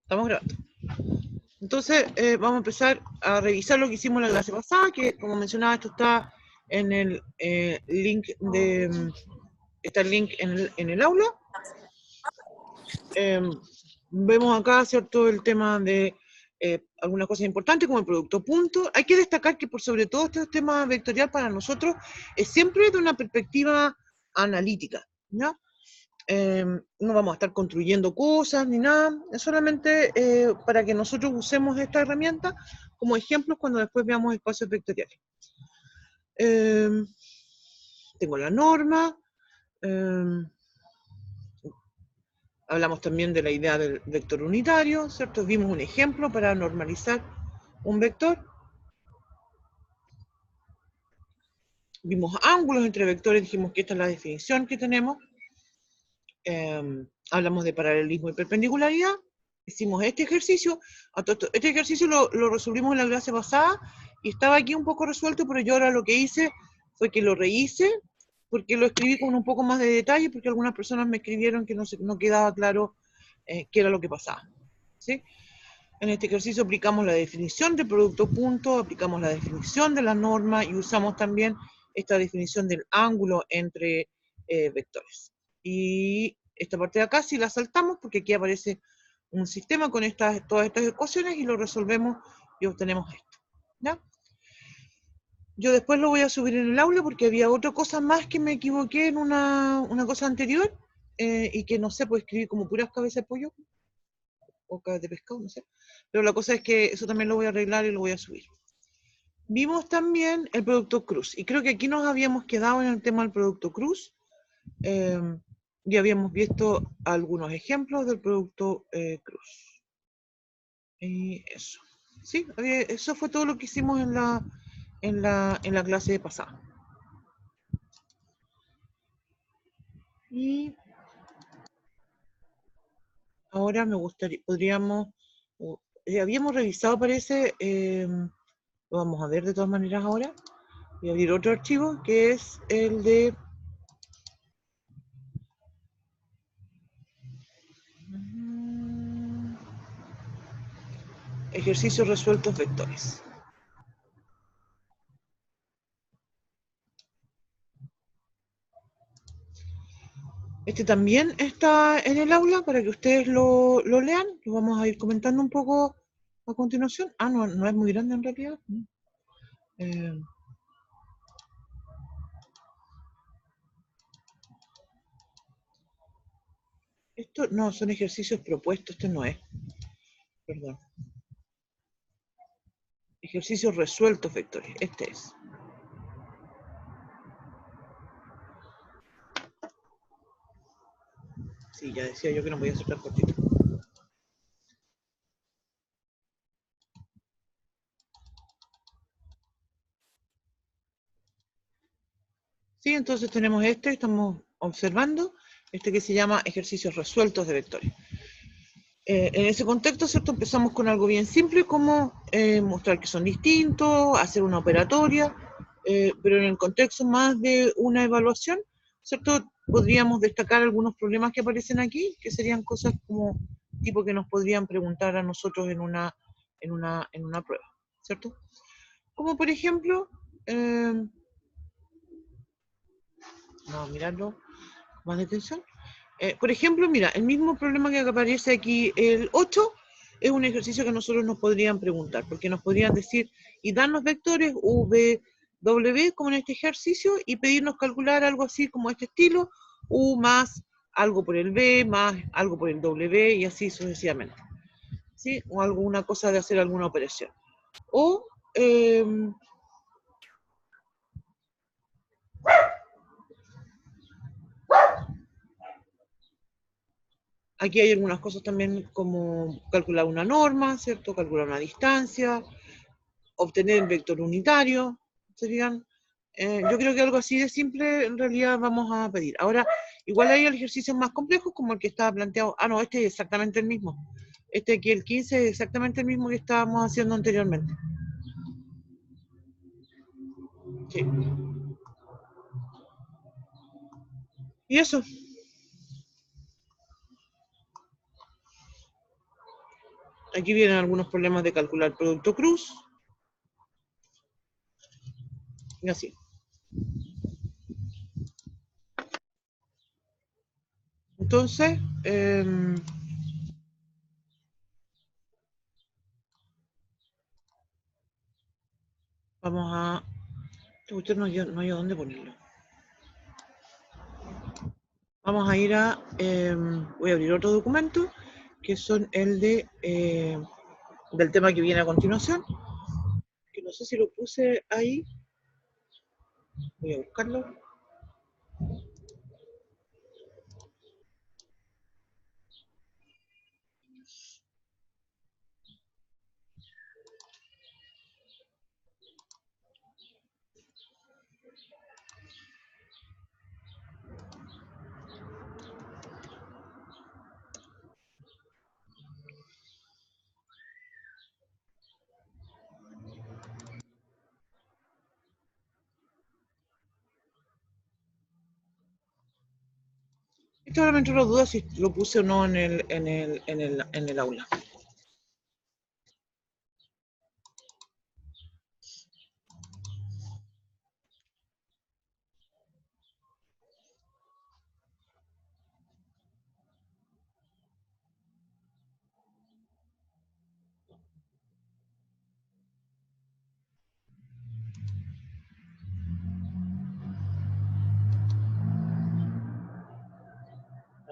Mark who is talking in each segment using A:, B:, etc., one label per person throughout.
A: Estamos grabando. Entonces, vamos a empezar a revisar lo que hicimos en la clase pasada, que como mencionaba, esto está en el link de... está el link en el aula. Vemos acá, ¿cierto?, el tema de algunas cosas importantes como el producto punto. Hay que destacar que por sobre todo este tema vectorial para nosotros es siempre de una perspectiva analítica, ¿no? No vamos a estar construyendo cosas ni nada, es solamente para que nosotros usemos esta herramienta como ejemplos cuando después veamos espacios vectoriales. Tengo la norma, hablamos también de la idea del vector unitario, ¿cierto? Vimos un ejemplo para normalizar un vector. Vimos ángulos entre vectores, dijimos que esta es la definición que tenemos. Hablamos de paralelismo y perpendicularidad. Hicimos este ejercicio. Este ejercicio lo resolvimos en la clase pasada y estaba aquí un poco resuelto, pero yo ahora lo que hice fue que lo rehice, porque lo escribí con un poco más de detalle, porque algunas personas me escribieron que no quedaba claro qué era lo que pasaba, ¿sí? En este ejercicio aplicamos la definición de producto punto, aplicamos la definición de la norma y usamos también esta definición del ángulo entre vectores. Y esta parte de acá sí la saltamos porque aquí aparece un sistema con todas estas ecuaciones y lo resolvemos y obtenemos esto, ¿ya? Yo después lo voy a subir en el aula porque había otra cosa más que me equivoqué en una cosa anterior y que no sé, pues escribir como puras cabezas de pollo o cabezas de pescado, no sé. Pero la cosa es que eso también lo voy a arreglar y lo voy a subir. Vimos también el producto cruz y creo que aquí nos habíamos quedado en el tema del producto cruz. Ya habíamos visto algunos ejemplos del producto cruz. Y eso. Sí, eso fue todo lo que hicimos en la clase pasada. Y ahora me gustaría, habíamos revisado, parece, lo vamos a ver de todas maneras ahora. Voy a abrir otro archivo que es el de ejercicios resueltos vectores. Este también está en el aula para que ustedes lo lean. Lo vamos a ir comentando un poco a continuación. Ah, no es muy grande en realidad. Esto no, son ejercicios propuestos, este no es. Perdón. Ejercicios resueltos vectores, este es. Sí, ya decía yo que no voy a hacer tan cortito. Sí, entonces tenemos estamos observando, que se llama ejercicios resueltos de vectores. En ese contexto, ¿cierto? Empezamos con algo bien simple, como mostrar que son distintos, hacer una operatoria, pero en el contexto más de una evaluación, ¿cierto? Podríamos destacar algunos problemas que aparecen aquí, que serían cosas como tipo que nos podrían preguntar a nosotros en una prueba, ¿cierto? Como por ejemplo, vamos a mirarlo más de atención. Por ejemplo, mira, el mismo problema que aparece aquí, el 8, es un ejercicio que nosotros nos podrían preguntar, porque nos podrían decir y darnos vectores v, w, como en este ejercicio, y pedirnos calcular algo así como este estilo, u más algo por el v, más algo por el w, y así sucesivamente. ¿Sí? O alguna cosa de hacer alguna operación. O aquí hay algunas cosas también como calcular una norma, ¿cierto? Calcular una distancia, obtener el vector unitario, serían, yo creo que algo así de simple en realidad vamos a pedir. Ahora, igual hay ejercicios más complejos como el que estaba planteado, no, este es exactamente el mismo. Este aquí, el 15, es exactamente el mismo que estábamos haciendo anteriormente. Sí. Y eso. Aquí vienen algunos problemas de calcular producto cruz. Y así. Entonces, vamos a... Usted no hay a dónde ponerlo. Vamos a ir a... voy a abrir otro documento, que son el de del tema que viene a continuación, que no sé si lo puse ahí. Voy a buscarlo. Esto ahora me entró la duda si lo puse o no en el aula.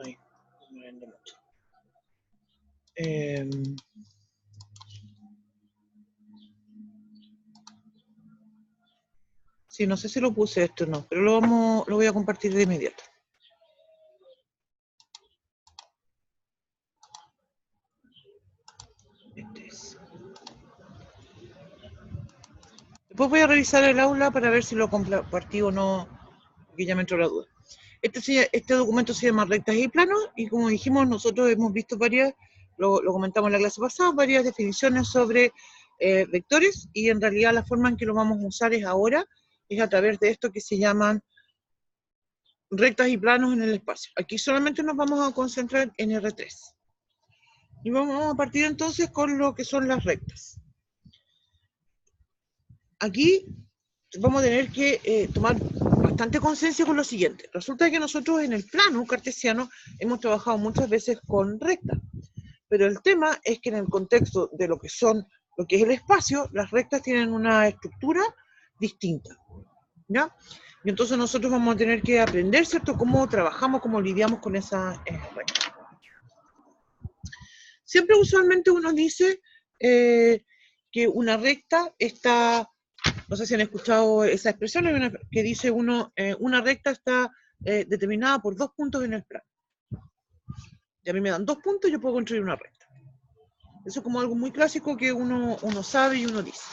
A: Ahí, no me vende mucho. Sí, no sé si lo puse esto o no, pero lo voy a compartir de inmediato. Este es. Después voy a revisar el aula para ver si lo compartí o no, porque ya me entró la duda. Este documento se llama rectas y planos, y como dijimos, nosotros hemos visto varias, lo comentamos en la clase pasada, varias definiciones sobre vectores, y en realidad la forma en que lo vamos a usar ahora es a través de esto que se llaman rectas y planos en el espacio. Aquí solamente nos vamos a concentrar en R3. Y vamos a partir entonces con lo que son las rectas. Aquí vamos a tener que tomar bastante conciencia con lo siguiente. Resulta que nosotros en el plano cartesiano hemos trabajado muchas veces con rectas, pero el tema es que en el contexto de lo que es el espacio, las rectas tienen una estructura distinta, ¿ya? Y entonces nosotros vamos a tener que aprender, ¿cierto?, cómo trabajamos, cómo lidiamos con esas rectas. Siempre usualmente uno dice que una recta está, no sé si han escuchado esa expresión, que dice uno, una recta está determinada por 2 puntos en el plano. Y a mí me dan 2 puntos, yo puedo construir una recta. Eso es como algo muy clásico que uno sabe y uno dice.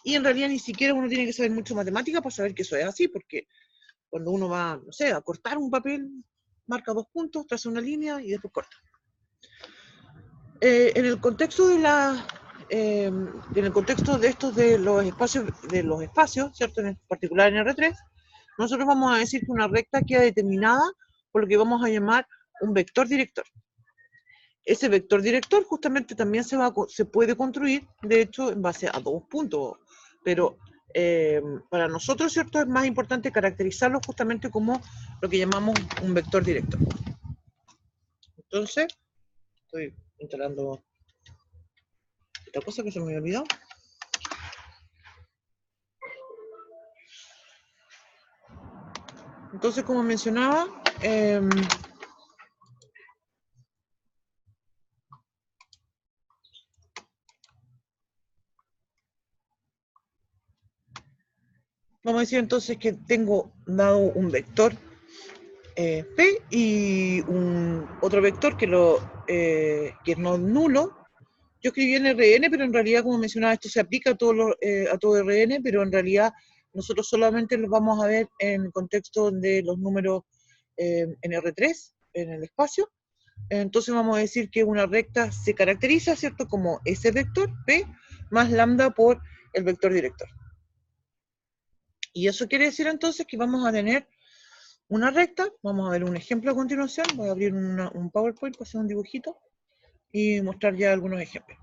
A: Y en realidad ni siquiera uno tiene que saber mucho matemática para saber que eso es así, porque cuando uno va, no sé, a cortar un papel, marca 2 puntos, traza una línea y después corta. En el contexto de estos de los espacios, ¿cierto? En particular en R3, nosotros vamos a decir que una recta queda determinada por lo que vamos a llamar un vector director. Ese vector director justamente también se puede construir, de hecho, en base a 2 puntos, pero para nosotros, ¿cierto?, es más importante caracterizarlo justamente como lo que llamamos un vector director. Entonces, estoy instalando esta cosa que se me había olvidado. Entonces, como mencionaba, vamos a decir entonces que tengo dado un vector P y otro vector que es no nulo. Yo escribí en Rn, pero en realidad, como mencionaba, esto se aplica a todo Rn, pero en realidad nosotros solamente lo vamos a ver en el contexto de los números en R3, en el espacio. Entonces vamos a decir que una recta se caracteriza, ¿cierto?, como ese vector P más lambda por el vector director. Y eso quiere decir entonces que vamos a tener una recta. Vamos a ver un ejemplo a continuación. Voy a abrir un PowerPoint para hacer un dibujito y mostrar ya algunos ejemplos.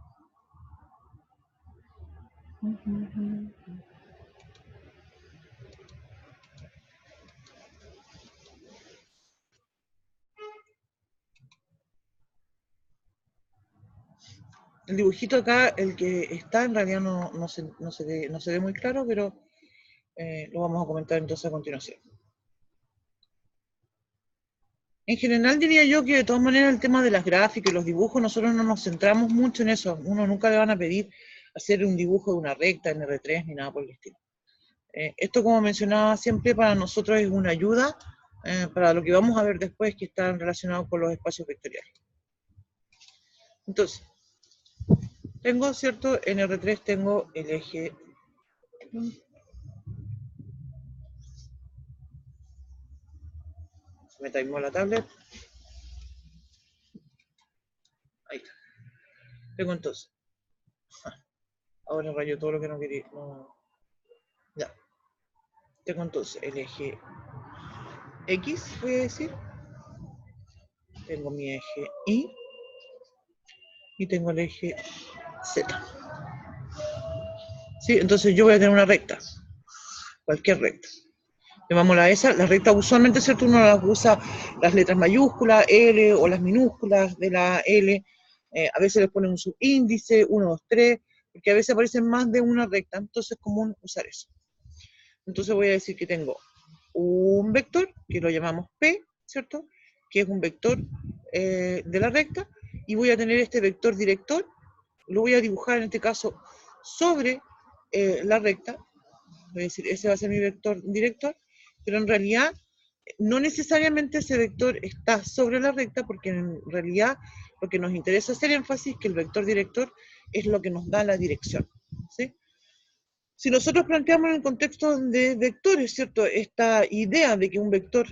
A: El dibujito acá, el que está, en realidad no se ve muy claro, pero lo vamos a comentar entonces a continuación. En general diría yo que de todas maneras el tema de las gráficas y los dibujos, nosotros no nos centramos mucho en eso. Uno nunca le van a pedir hacer un dibujo de una recta en R3 ni nada por el estilo. Esto, como mencionaba siempre, para nosotros es una ayuda para lo que vamos a ver después, que están relacionados con los espacios vectoriales. Entonces, tengo, ¿cierto? En R3 tengo el eje. Se me timeó la tablet. Ahí está. Tengo entonces. Ahora rayo todo lo que no quería. No. Ya. Tengo entonces el eje X, voy a decir. Tengo mi eje Y. Y tengo el eje Z. ¿Sí? Entonces yo voy a tener una recta. Cualquier recta. Llamámosla esa. Las rectas usualmente, ¿cierto? Uno las usa las letras mayúsculas, L, o las minúsculas de la L. A veces les ponen un subíndice, 1, 2, 3, porque a veces aparecen más de una recta. Entonces es común usar eso. Entonces voy a decir que tengo un vector, que lo llamamos P, ¿cierto? Que es un vector de la recta, y voy a tener este vector director, lo voy a dibujar en este caso sobre la recta, voy a decir, ese va a ser mi vector director, pero en realidad no necesariamente ese vector está sobre la recta, porque en realidad lo que nos interesa hacer énfasis es que el vector director es lo que nos da la dirección, ¿sí? Si nosotros planteamos en el contexto de vectores, ¿cierto? Esta idea de que un vector,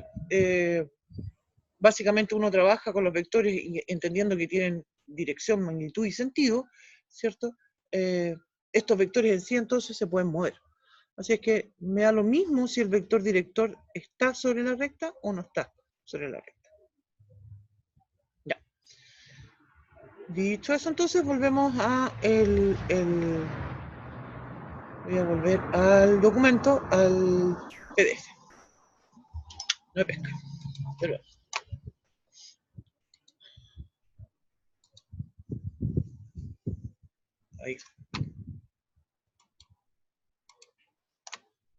A: básicamente uno trabaja con los vectores entendiendo que tienen dirección, magnitud y sentido, ¿cierto? Estos vectores en sí entonces se pueden mover. Así es que me da lo mismo si el vector director está sobre la recta o no está sobre la recta. Ya. Dicho eso, entonces volvemos a voy a volver al documento, al PDF. No me pesca. Pero ahí.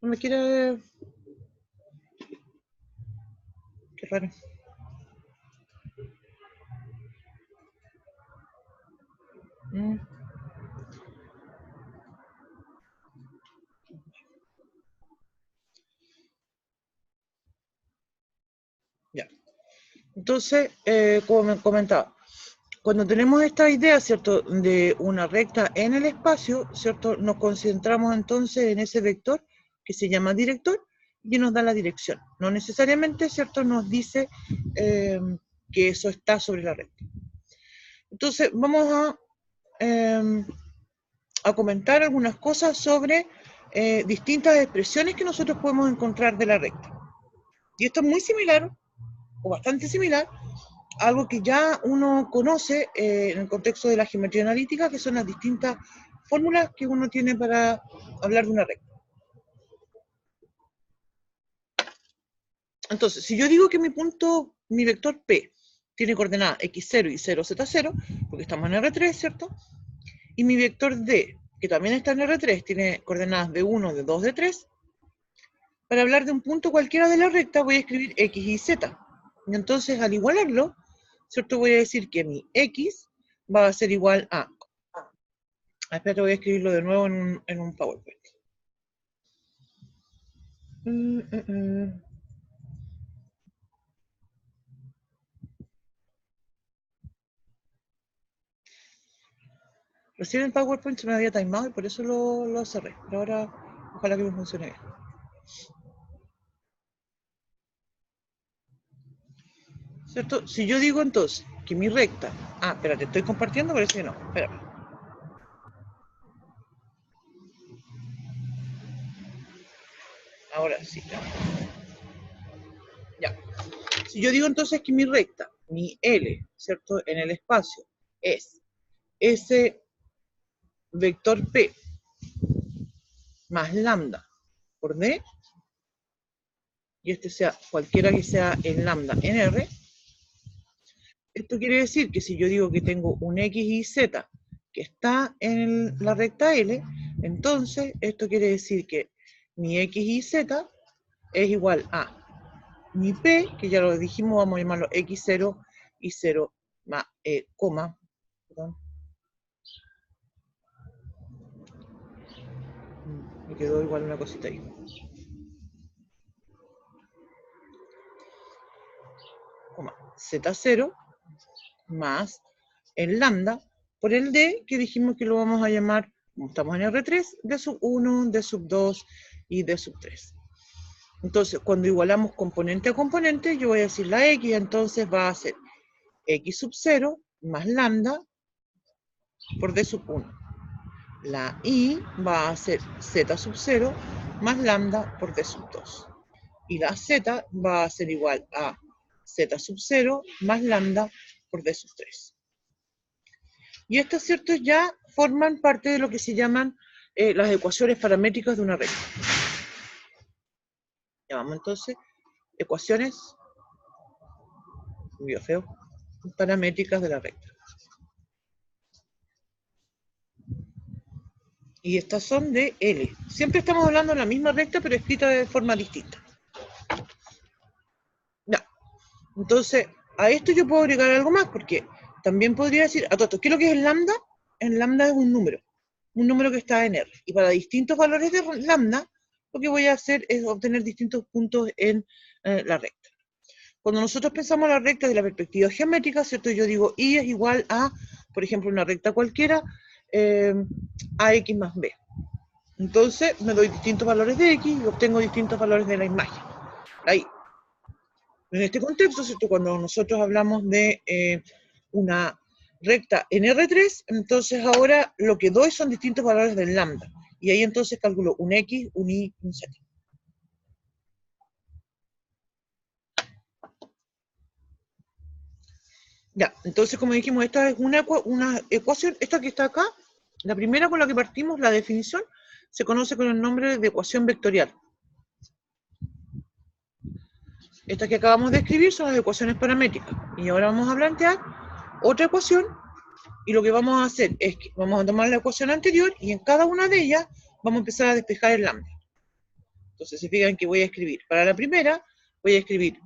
A: No me quiere. Qué raro. Ya. Entonces, como me comentaba, cuando tenemos esta idea, ¿cierto?, de una recta en el espacio, ¿cierto?, nos concentramos entonces en ese vector que se llama director y nos da la dirección. No necesariamente, ¿cierto?, nos dice que eso está sobre la recta. Entonces, vamos a comentar algunas cosas sobre distintas expresiones que nosotros podemos encontrar de la recta. Y esto es muy similar, o bastante similar, a algo que ya uno conoce en el contexto de la geometría analítica, que son las distintas fórmulas que uno tiene para hablar de una recta. Entonces, si yo digo que mi vector P tiene coordenadas x0 y 0z0, porque estamos en R3, ¿cierto? Y mi vector D, que también está en R3, tiene coordenadas de 1, de 2, de 3. Para hablar de un punto cualquiera de la recta voy a escribir x y z. Y entonces, al igualarlo, ¿cierto? Voy a decir que mi x va a ser igual a... Espera, voy a escribirlo de nuevo en un PowerPoint. Recién en PowerPoint se me había timeado y por eso lo cerré. Pero ahora, ojalá que me funcione bien. ¿Cierto? Si yo digo entonces que mi recta... Ah, espérate, estoy compartiendo, parece que no. Espérame. Ahora sí. Ya. Si yo digo entonces que mi recta, mi L, ¿cierto? En el espacio es ese vector P más lambda por D, y este sea cualquiera que sea el lambda en R. Esto quiere decir que si yo digo que tengo un X y Z que está en la recta L, entonces esto quiere decir que mi X y Z es igual a mi P, que ya lo dijimos, vamos a llamarlo X0 y 0 más coma, perdón. Me quedó igual una cosita ahí. Coma Z0 más el lambda por el D, que dijimos que lo vamos a llamar, como estamos en R3, D sub 1, D sub 2 y D sub 3. Entonces, cuando igualamos componente a componente, yo voy a decir la X, entonces va a ser X sub 0 más lambda por D sub 1. La Y va a ser Z sub 0 más lambda por D sub 2. Y la Z va a ser igual a Z sub 0 más lambda por D sub 3. Y estos, ¿cierto?, ya forman parte de lo que se llaman las ecuaciones paramétricas de una recta. Llamamos entonces ecuaciones, muy feo, paramétricas de la recta. Y estas son de L. Siempre estamos hablando de la misma recta, pero escrita de forma distinta. Ya. Entonces, a esto yo puedo agregar algo más, porque también podría decir, a todo esto, ¿qué es lo que es el lambda? El lambda es un número que está en R. Y para distintos valores de lambda, lo que voy a hacer es obtener distintos puntos en la recta. Cuando nosotros pensamos la recta de la perspectiva geométrica, ¿cierto? Yo digo Y es igual a, por ejemplo, una recta cualquiera, AX más B. Entonces, me doy distintos valores de X y obtengo distintos valores de la imagen. Ahí. En este contexto, ¿cierto?, cuando nosotros hablamos de una recta en R3, entonces ahora lo que doy son distintos valores del lambda. Y ahí entonces calculo un X, un Y, un Z. Ya, entonces como dijimos, esta es una ecuación, esta que está acá, la primera con la que partimos, la definición, se conoce con el nombre de ecuación vectorial. Estas que acabamos de escribir son las ecuaciones paramétricas. Y ahora vamos a plantear otra ecuación, y lo que vamos a hacer es que vamos a tomar la ecuación anterior, y en cada una de ellas vamos a empezar a despejar el lambda. Entonces se fijan que voy a escribir, para la primera, voy a escribir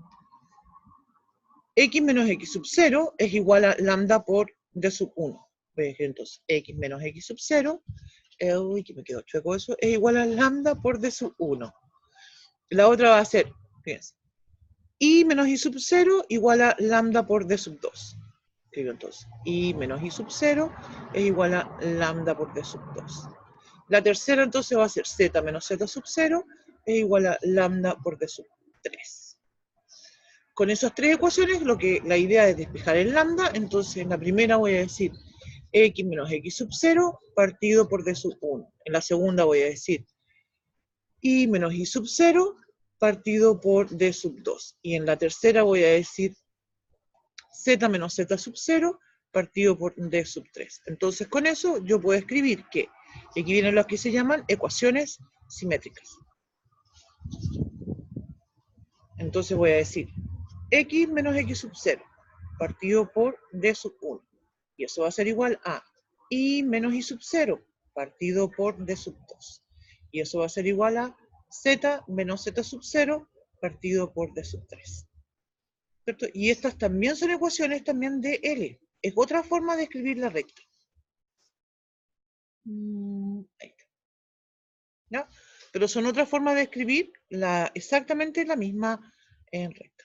A: x menos x sub 0 es igual a lambda por d sub 1. Voy a escribir entonces x menos x sub 0, uy, que me quedó chueco eso, es igual a lambda por d sub 1. La otra va a ser, fíjense, y menos y sub 0 igual a lambda por d sub 2. Escribo entonces, y menos y sub 0 es igual a lambda por d sub 2. La tercera entonces va a ser z menos z sub 0 es igual a lambda por d sub 3. Con esas tres ecuaciones, la idea es despejar el lambda, entonces en la primera voy a decir x menos x sub 0 partido por d sub 1. En la segunda voy a decir y menos y sub 0 partido por d sub 2. Y en la tercera voy a decir z menos z sub 0 partido por d sub 3. Entonces con eso yo puedo escribir que aquí vienen las que se llaman ecuaciones simétricas. Entonces voy a decir x menos x sub 0 partido por d sub 1. Y eso va a ser igual a y menos y sub 0 partido por d sub 2. Y eso va a ser igual a z menos z sub 0 partido por d sub 3. ¿Cierto? Y estas también son ecuaciones también de L. Es otra forma de escribir la recta. Ahí está. ¿Ya? Pero son otra forma de escribir exactamente la misma en recta.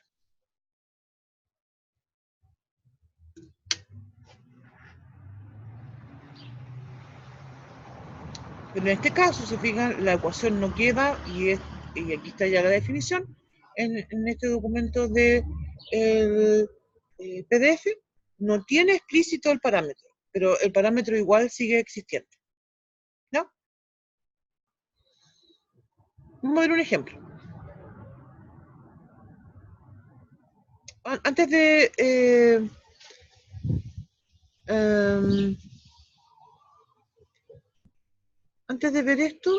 A: Pero en este caso, se fijan, la ecuación no queda, y aquí está ya la definición, en este documento de el PDF, no tiene explícito el parámetro, pero el parámetro igual sigue existiendo. ¿No? Vamos a ver un ejemplo. Antes de antes de ver esto,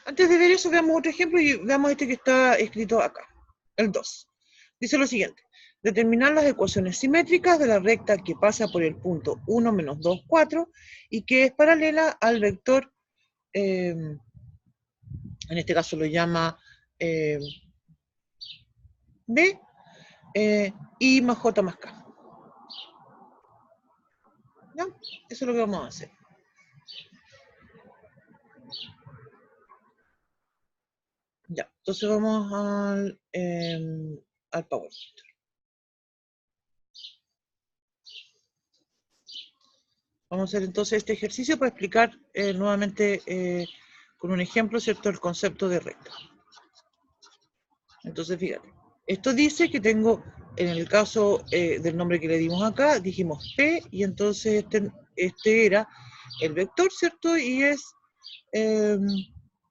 A: antes de ver eso, veamos otro ejemplo y veamos este que está escrito acá, el 2. Dice lo siguiente: determinar las ecuaciones simétricas de la recta que pasa por el punto 1 menos 2, 4 y que es paralela al vector, en este caso lo llama B, I más J más K. ¿Ya? Eso es lo que vamos a hacer. Ya, entonces vamos al PowerPoint. Vamos a hacer entonces este ejercicio para explicar nuevamente con un ejemplo, ¿cierto?, el concepto de recta. Entonces, fíjate, esto dice que tengo, en el caso del nombre que le dimos acá, dijimos P, y entonces este era el vector, ¿cierto? Y es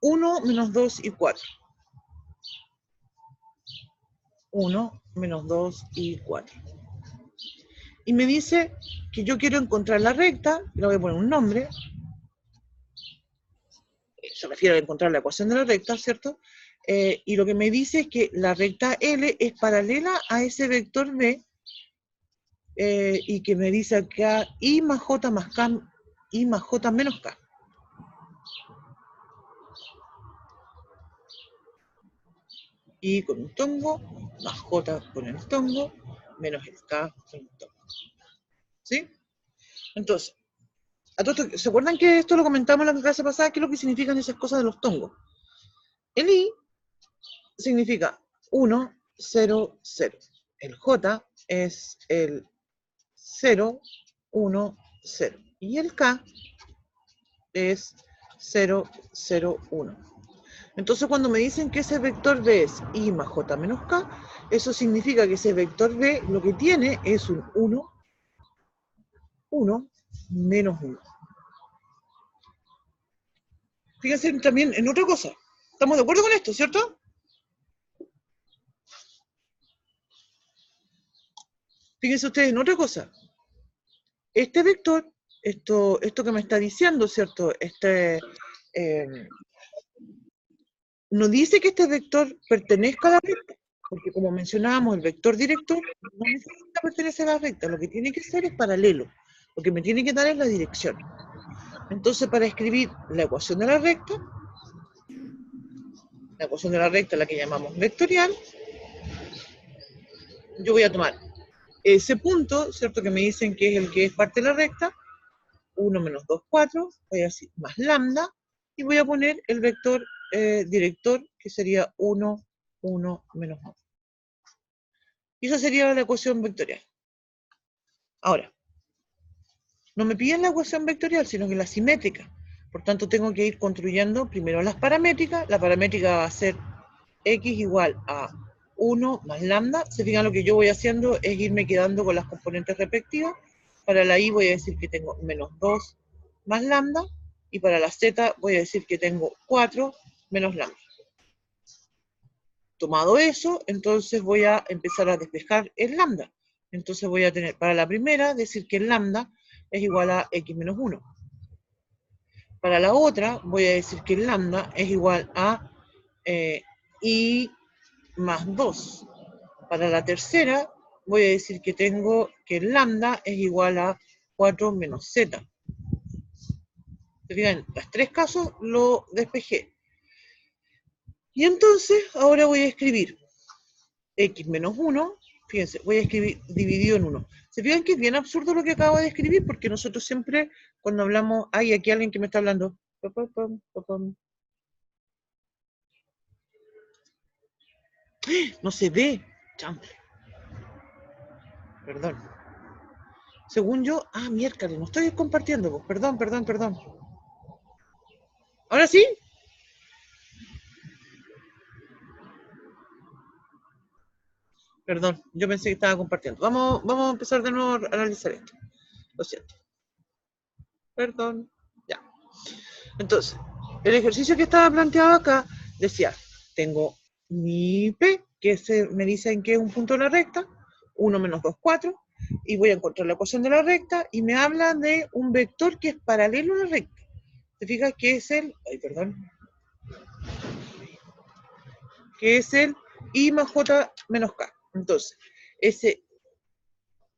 A: 1 menos 2 y 4. 1 menos 2 y 4. Y me dice que yo quiero encontrar la recta, le voy a poner un nombre, se refiere a encontrar la ecuación de la recta, ¿cierto? Y lo que me dice es que la recta L es paralela a ese vector B, y que me dice acá I más J más K, I más J menos K. I con un tongo, más J con el tongo, menos el K con el tongo. ¿Sí? Entonces, ¿se acuerdan que esto lo comentamos en la clase pasada? ¿Qué es lo que significan esas cosas de los tongos? El I significa 1, 0, 0. El J es el 0, 1, 0. Y el K es 0, 0, 1. Entonces, cuando me dicen que ese vector B es I más J menos K, eso significa que ese vector B lo que tiene es un 1, 1, menos 1. Fíjense también en otra cosa. ¿Estamos de acuerdo con esto, cierto? Fíjense ustedes en otra cosa. Este vector, esto que me está diciendo, ¿cierto? No dice que este vector pertenezca a la recta, porque como mencionábamos, el vector director no necesita pertenecer a la recta, lo que tiene que ser es paralelo, lo que me tiene que dar es la dirección. Entonces, para escribir la ecuación de la recta, la que llamamos vectorial, yo voy a tomar ese punto, ¿cierto?, que me dicen que es el que es parte de la recta, 1 menos 2, 4, voy a decir más lambda, y voy a poner el vector director, que sería 1, 1, menos 1. Y esa sería la ecuación vectorial. Ahora, no me piden la ecuación vectorial, sino que la simétrica. Por tanto, tengo que ir construyendo primero las paramétricas. La paramétrica va a ser x igual a 1 más lambda. Se fijan, lo que yo voy haciendo es irme quedando con las componentes respectivas. Para la y voy a decir que tengo menos 2 más lambda. Y para la z voy a decir que tengo 4 menos lambda. Tomado eso, entonces voy a empezar a despejar el lambda. Entonces voy a tener, para la primera, decir que el lambda es igual a x menos 1. Para la otra, voy a decir que el lambda es igual a i más 2. Para la tercera, voy a decir que tengo que el lambda es igual a 4 menos z. ¿Se fijan? Los tres casos lo despejé. Y entonces, ahora voy a escribir x menos 1, fíjense, voy a escribir dividido en 1. ¿Se fijan que es bien absurdo lo que acabo de escribir? Porque nosotros siempre, cuando hablamos, hay aquí alguien que me está hablando. No se ve. Chample. Perdón. Según yo, miércoles, no estoy compartiendo. Pues. Perdón. ¿Ahora sí? Perdón, yo pensé que estaba compartiendo. Vamos a empezar de nuevo a analizar esto. Lo siento. Perdón. Ya. Entonces, el ejercicio que estaba planteado acá decía, tengo mi P, que me dicen que es un punto de la recta, 1 menos 2, 4, y voy a encontrar la ecuación de la recta, y me habla de un vector que es paralelo a la recta. ¿Te fijas que es el, que es el I más J menos K? Entonces, ese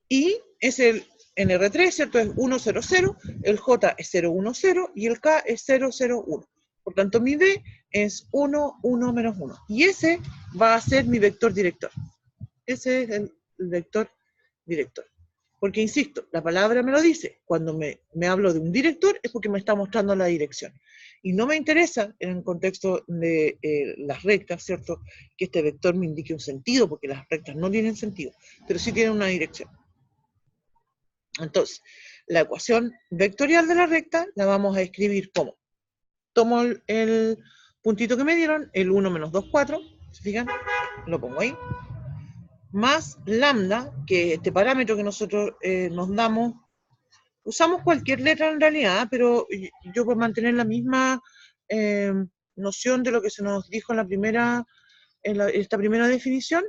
A: I es el NR3, ¿cierto? Es 1, 0, 0, el J es 0, 1, 0, y el K es 0, 0, 1. Por tanto, mi D es 1, 1, menos 1. Y ese va a ser mi vector director. Ese es el vector director. Porque, insisto, la palabra me lo dice. Cuando me hablo de un director es porque me está mostrando la dirección. Y no me interesa, en el contexto de las rectas, ¿cierto?, que este vector me indique un sentido, porque las rectas no tienen sentido, pero sí tienen una dirección. Entonces, la ecuación vectorial de la recta la vamos a escribir como: tomo el puntito que me dieron, el 1 menos 2, 4, ¿se fijan? Lo pongo ahí, más lambda, que es este parámetro que nosotros nos damos. Usamos cualquier letra en realidad, pero yo por mantener la misma noción de lo que se nos dijo en la primera, esta primera definición,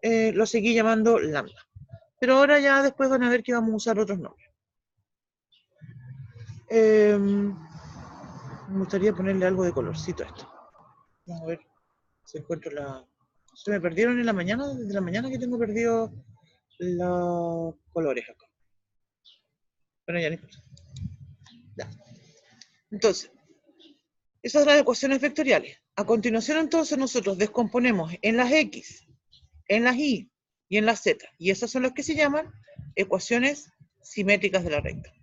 A: lo seguí llamando lambda. Pero ahora ya después van a ver que vamos a usar otros nombres. Me gustaría ponerle algo de colorcito a esto. Vamos a ver si encuentro la... Se me perdieron en la mañana, desde la mañana que tengo perdido los colores acá. Bueno, ya no importa. Ya. Entonces, esas son las ecuaciones vectoriales. A continuación, entonces, nosotros descomponemos en las X, en las Y y en las Z. Y esas son las que se llaman ecuaciones simétricas de la recta.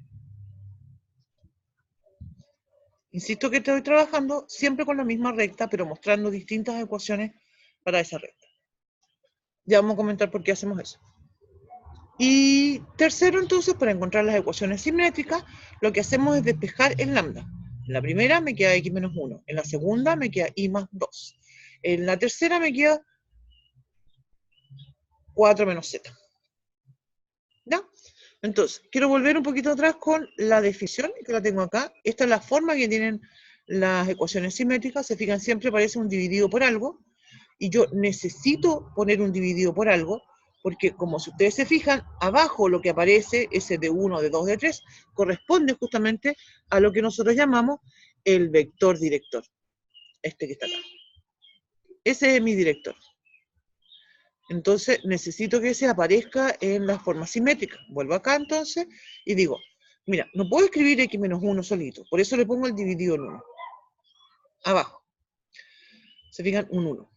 A: Insisto que estoy trabajando siempre con la misma recta, pero mostrando distintas ecuaciones para esa recta. Ya vamos a comentar por qué hacemos eso. Y tercero, entonces, para encontrar las ecuaciones simétricas, lo que hacemos es despejar el lambda. En la primera me queda x menos 1, en la segunda me queda y más 2, en la tercera me queda 4 menos z. ¿Ya? Entonces, quiero volver un poquito atrás con la definición, que la tengo acá. Esta es la forma que tienen las ecuaciones simétricas. Se fijan, siempre aparece un dividido por algo, y yo necesito poner un dividido por algo, porque como si ustedes se fijan, abajo lo que aparece, ese de 1, de 2, de 3, corresponde justamente a lo que nosotros llamamos el vector director. Este que está acá. Ese es mi director. Entonces, necesito que ese aparezca en la forma simétrica. Vuelvo acá, entonces, y digo, mira, no puedo escribir x menos 1 solito, por eso le pongo el dividido en 1. Abajo. Se fijan, un 1.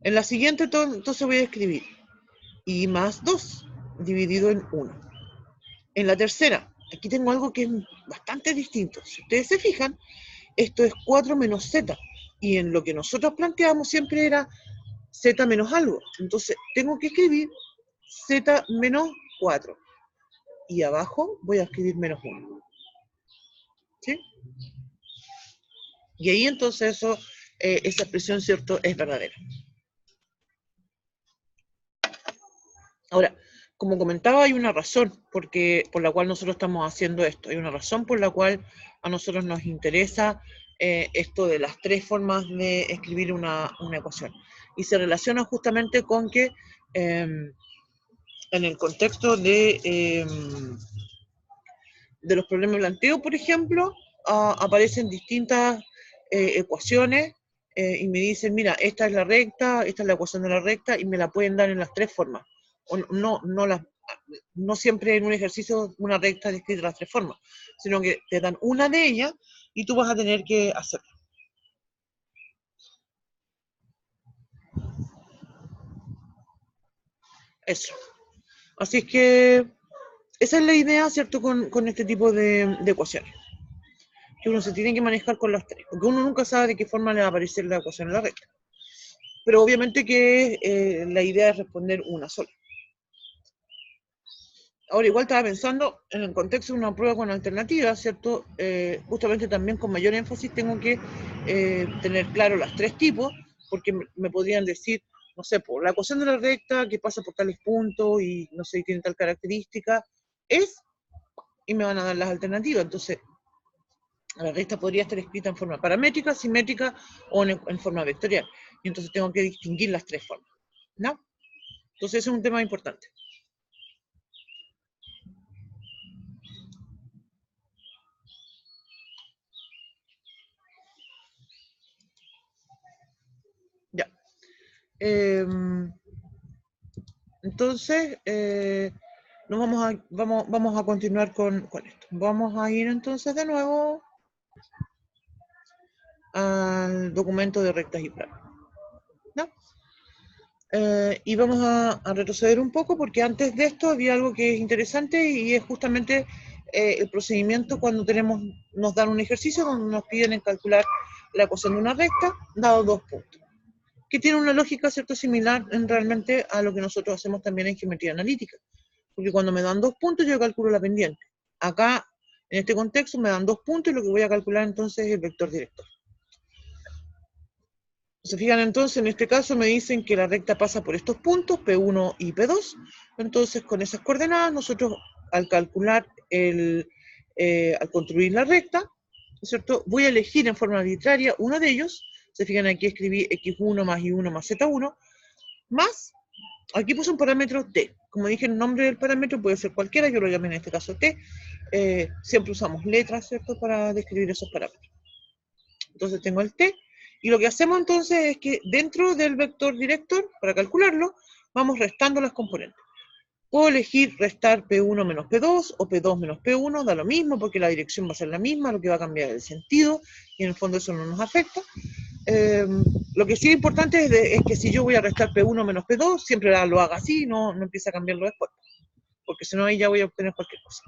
A: En la siguiente, entonces voy a escribir y más 2 dividido en 1. En la tercera, aquí tengo algo que es bastante distinto. Si ustedes se fijan, esto es 4 menos z, y en lo que nosotros planteamos siempre era z menos algo. Entonces, tengo que escribir z menos 4. Y abajo voy a escribir menos 1. ¿Sí? Y ahí entonces esa expresión, ¿cierto?, es verdadera. Ahora, como comentaba, hay una razón por la cual nosotros estamos haciendo esto. Hay una razón por la cual a nosotros nos interesa esto de las tres formas de escribir una ecuación. Y se relaciona justamente con que en el contexto de los problemas de planteo, por ejemplo, aparecen distintas ecuaciones y me dicen, mira, esta es la recta, esta es la ecuación de la recta, y me la pueden dar en las tres formas. O no siempre en un ejercicio una recta es escrita de las tres formas, sino que te dan una de ellas y tú vas a tener que hacerla. Eso. Así es que esa es la idea, ¿cierto?, con este tipo de ecuaciones. Que uno se tiene que manejar con las tres, porque uno nunca sabe de qué forma le va a aparecer la ecuación en la recta. Pero obviamente que la idea es responder una sola. Ahora, igual estaba pensando en el contexto de una prueba con alternativas, ¿cierto? Justamente también con mayor énfasis tengo que tener claro las tres tipos, porque me podrían decir, no sé, por la ecuación de la recta que pasa por tales puntos y no sé, tiene tal característica, y me van a dar las alternativas. Entonces, La recta podría estar escrita en forma paramétrica, simétrica o en forma vectorial. Y entonces tengo que distinguir las tres formas, ¿no? Entonces ese es un tema importante. Ya. Entonces, vamos a continuar con esto. Vamos a ir entonces de nuevo al documento de rectas y planos, ¿no? Y vamos a retroceder un poco porque antes de esto había algo que es interesante y es justamente el procedimiento cuando nos dan un ejercicio donde nos piden calcular la ecuación de una recta dado 2 puntos, que tiene una lógica cierto similar realmente a lo que nosotros hacemos también en geometría analítica, porque cuando me dan 2 puntos yo calculo la pendiente. Acá, en este contexto, me dan 2 puntos y lo que voy a calcular entonces es el vector director. Se fijan entonces, en este caso me dicen que la recta pasa por estos puntos, P1 y P2. Entonces, con esas coordenadas, nosotros al calcular, al construir la recta, ¿no es cierto?, voy a elegir en forma arbitraria uno de ellos. Se fijan, aquí escribí x1 más y1 más z1, más, aquí puse un parámetro t. Como dije, el nombre del parámetro puede ser cualquiera, yo lo llamé en este caso t. Siempre usamos letras, ¿cierto?, para describir esos parámetros. Entonces tengo el t. Y lo que hacemos entonces es que dentro del vector director, para calcularlo, vamos restando las componentes. Puedo elegir restar P1 menos P2 o P2 menos P1, da lo mismo porque la dirección va a ser la misma, lo que va a cambiar es el sentido, y en el fondo eso no nos afecta. Lo que sí es importante es que si yo voy a restar P1 menos P2, siempre lo haga así, no empiece a cambiarlo después, porque si no ahí ya voy a obtener cualquier cosa.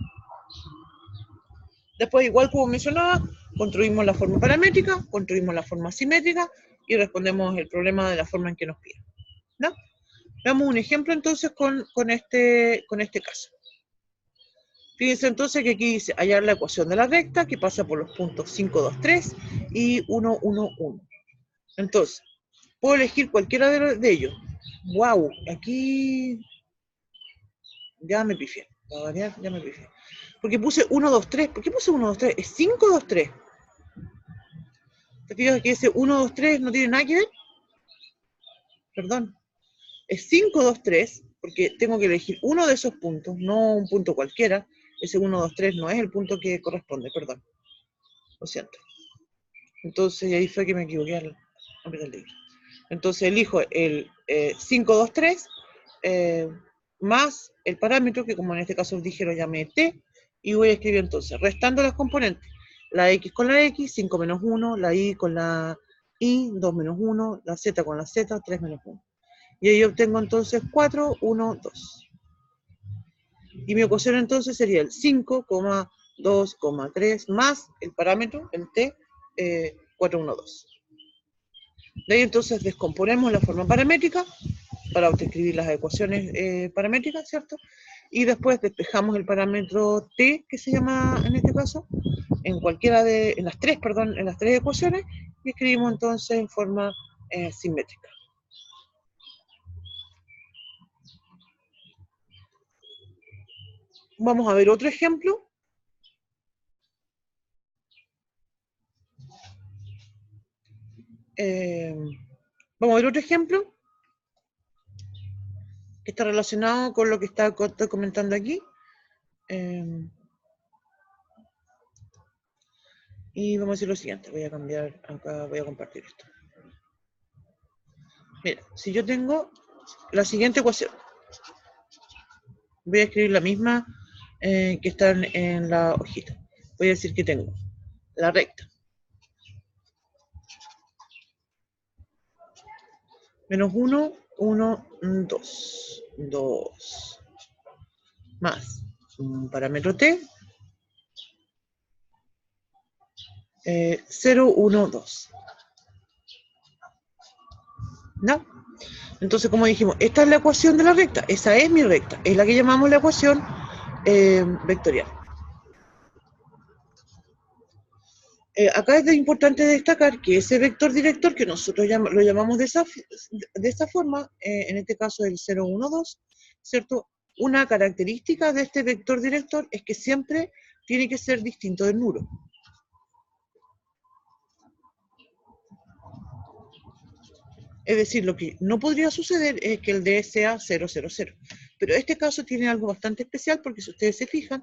A: Después, igual como mencionaba, construimos la forma paramétrica, construimos la forma simétrica y respondemos el problema de la forma en que nos piden, ¿no? Veamos un ejemplo entonces con este caso. Fíjense entonces que aquí dice hallar la ecuación de la recta que pasa por los puntos 5, 2, 3 y 1, 1, 1. Entonces, puedo elegir cualquiera de ellos. ¡Wow! Aquí ya me pifié. Para variar, ya me pifié. Porque puse 1, 2, 3. ¿Por qué puse 1, 2, 3? Es 5, 2, 3. ¿Te fijas que ese 1, 2, 3 no tiene nada que ver? Perdón. Es 5, 2, 3, porque tengo que elegir uno de esos puntos, no un punto cualquiera. Ese 1, 2, 3 no es el punto que corresponde, perdón. Lo siento. Entonces ahí fue que me equivoqué al apretar el libro. Entonces elijo el 5, 2, 3 más el parámetro, que como en este caso dije lo llamé t, y voy a escribir entonces, restando las componentes, la x con la x, 5 menos 1, la y con la y, 2 menos 1, la z con la z, 3 menos 1. Y ahí obtengo entonces 4, 1, 2. Y mi ecuación entonces sería el 5, 2, 3 más el parámetro, el t, 4, 1, 2. De ahí entonces descomponemos la forma paramétrica para escribir las ecuaciones paramétricas, ¿cierto? Y después despejamos el parámetro t, que se llama en este caso, en las tres ecuaciones, y escribimos entonces en forma simétrica. Vamos a ver otro ejemplo. Vamos a ver otro ejemplo que está relacionado con lo que estoy comentando aquí. Y vamos a hacer lo siguiente, voy a cambiar acá, voy a compartir esto. Mira, si yo tengo la siguiente ecuación, voy a escribir la misma que está en la hojita. Voy a decir que tengo la recta menos 1, 1, 2, 2, más un parámetro t, 0, 1, 2. ¿No? Entonces, como dijimos, esta es la ecuación de la recta, esa es mi recta, es la que llamamos la ecuación vectorial. Acá es importante destacar que ese vector director, que nosotros lo llamamos de esta forma, en este caso el 0, 1, 2, ¿cierto? Una característica de este vector director es que siempre tiene que ser distinto del nulo. Es decir, lo que no podría suceder es que el D sea 0, 0, 0. Pero este caso tiene algo bastante especial porque si ustedes se fijan,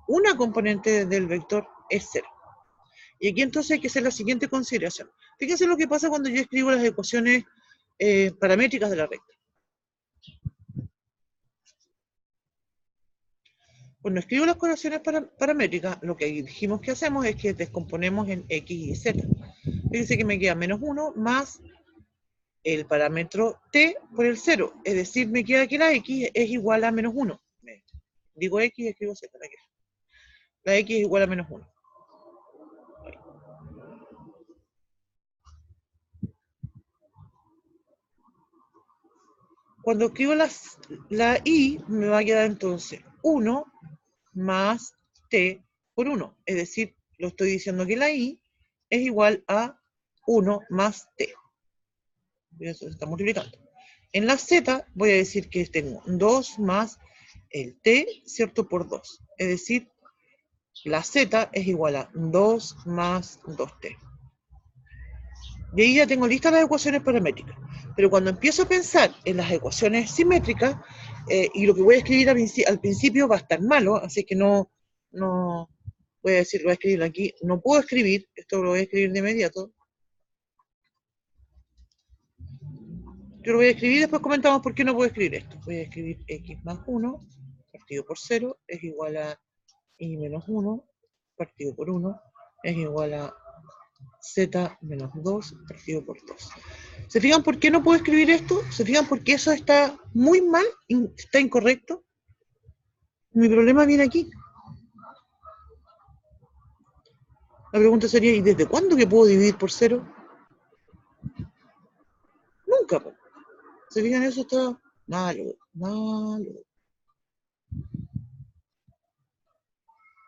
A: una componente del vector es 0. Y aquí entonces hay que hacer la siguiente consideración. Fíjense lo que pasa cuando yo escribo las ecuaciones paramétricas de la recta. Cuando escribo las ecuaciones paramétricas, lo que dijimos que hacemos es que descomponemos en x y z. Fíjense que me queda menos 1 más el parámetro t por el 0. Es decir, me queda que la x es igual a menos 1. Digo x y escribo z. La x es igual a menos 1. Cuando escribo la y, me va a quedar entonces 1 más t por 1. Es decir, lo estoy diciendo que la y es igual a 1 más t. Eso se está multiplicando. En la z voy a decir que tengo 2 más el t, ¿cierto? Por 2. Es decir, la z es igual a 2 más 2t. Y ahí ya tengo listas las ecuaciones paramétricas. Pero cuando empiezo a pensar en las ecuaciones simétricas, y lo que voy a escribir al principio va a estar malo, así que no voy a decir, voy a escribir aquí, no puedo escribir, esto lo voy a escribir de inmediato. Yo lo voy a escribir y después comentamos por qué no puedo escribir esto. Voy a escribir x más 1 partido por 0 es igual a y menos 1 partido por 1 es igual a z menos 2 partido por 2. ¿Se fijan por qué no puedo escribir esto? ¿Se fijan por qué eso está muy mal? ¿Está incorrecto? Mi problema viene aquí. La pregunta sería, ¿y desde cuándo que puedo dividir por 0? Nunca. ¿Se fijan? Eso está malo, malo.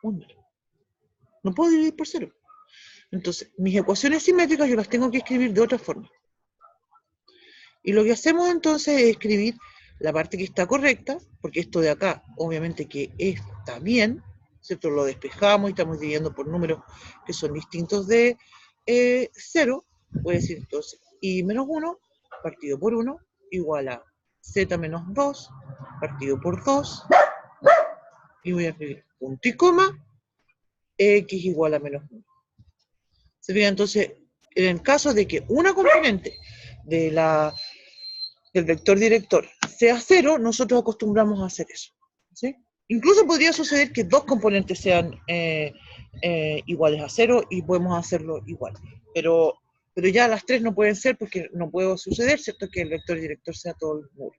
A: Muy malo. No puedo dividir por 0. Entonces, mis ecuaciones simétricas yo las tengo que escribir de otra forma. Y lo que hacemos entonces es escribir la parte que está correcta, porque esto de acá, obviamente que está bien, ¿cierto? Lo despejamos y estamos dividiendo por números que son distintos de 0. Voy a decir entonces, y menos 1 partido por 1 igual a z menos 2 partido por 2, y voy a escribir punto y coma, x igual a menos 1. ¿Se fijan? Entonces, en el caso de que una componente del vector director sea 0, nosotros acostumbramos a hacer eso, ¿sí? Incluso podría suceder que dos componentes sean iguales a 0 y podemos hacerlo igual. Pero ya las tres no pueden ser porque no puede suceder, ¿cierto? Que el vector director sea todo el muro.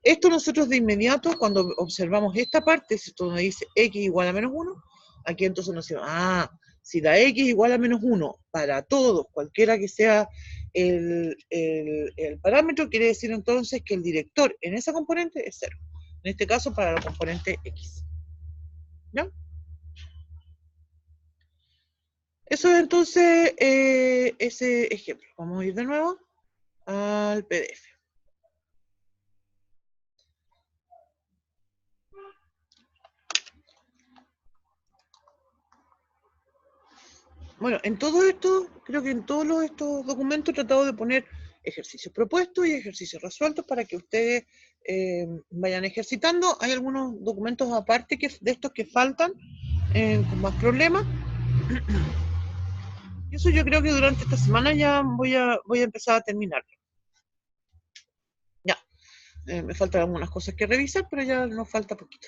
A: Esto nosotros de inmediato, cuando observamos esta parte, ¿cierto? Donde dice x igual a menos 1, aquí entonces nos decimos, si la x igual a menos 1 para todos, cualquiera que sea el parámetro, quiere decir entonces que el director en esa componente es 0. En este caso para la componente x. ¿Ya? Eso es entonces ese ejemplo. Vamos a ir de nuevo al PDF. Bueno, en todo esto, creo que en todos estos documentos he tratado de poner ejercicios propuestos y ejercicios resueltos para que ustedes vayan ejercitando. Hay algunos documentos aparte de estos que faltan con más problemas. Y eso yo creo que durante esta semana ya voy a empezar a terminarlo. Ya, me faltan algunas cosas que revisar, pero ya nos falta poquito.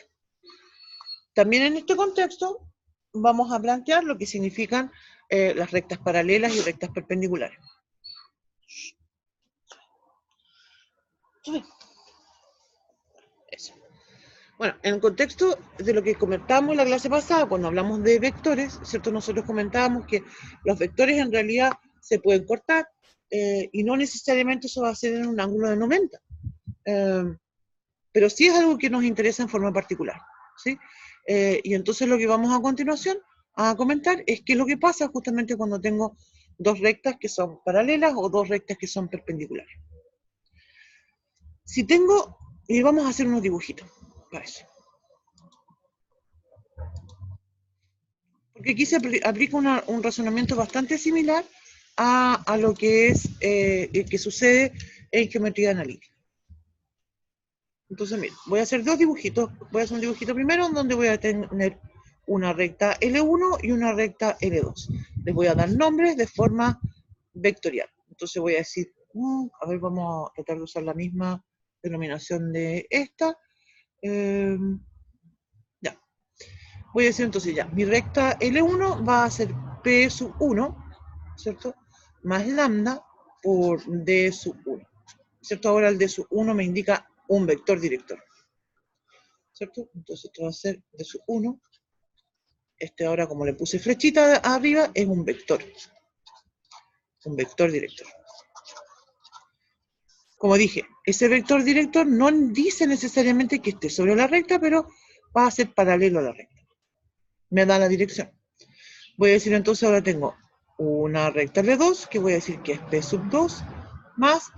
A: También en este contexto vamos a plantear lo que significan las rectas paralelas y rectas perpendiculares. Eso. Bueno, en el contexto de lo que comentábamos en la clase pasada, cuando hablamos de vectores, ¿cierto? Nosotros comentábamos que los vectores en realidad se pueden cortar y no necesariamente eso va a ser en un ángulo de 90. Pero sí es algo que nos interesa en forma particular, ¿sí? Y entonces lo que vamos a continuación a comentar es qué es lo que pasa justamente cuando tengo dos rectas que son paralelas o dos rectas que son perpendiculares. Si tengo, y vamos a hacer unos dibujitos para eso. Porque aquí se aplica un razonamiento bastante similar a lo que es que sucede en geometría analítica. Entonces, miren, voy a hacer dos dibujitos. Voy a hacer un dibujito primero donde voy a tener una recta L1 y una recta L2. Les voy a dar nombres de forma vectorial. Entonces voy a decir, a ver, vamos a tratar de usar la misma denominación de esta. Ya. Voy a decir entonces ya, mi recta L1 va a ser P sub 1, ¿cierto? Más lambda por D sub 1. ¿Cierto? Ahora el D sub 1 me indica un vector director. ¿Cierto? Entonces esto va a ser D sub 1. Este ahora, como le puse flechita arriba, es un vector. Un vector director. Como dije, ese vector director no dice necesariamente que esté sobre la recta, pero va a ser paralelo a la recta. Me da la dirección. Voy a decir entonces, ahora tengo una recta L2, que voy a decir que es P sub 2, más,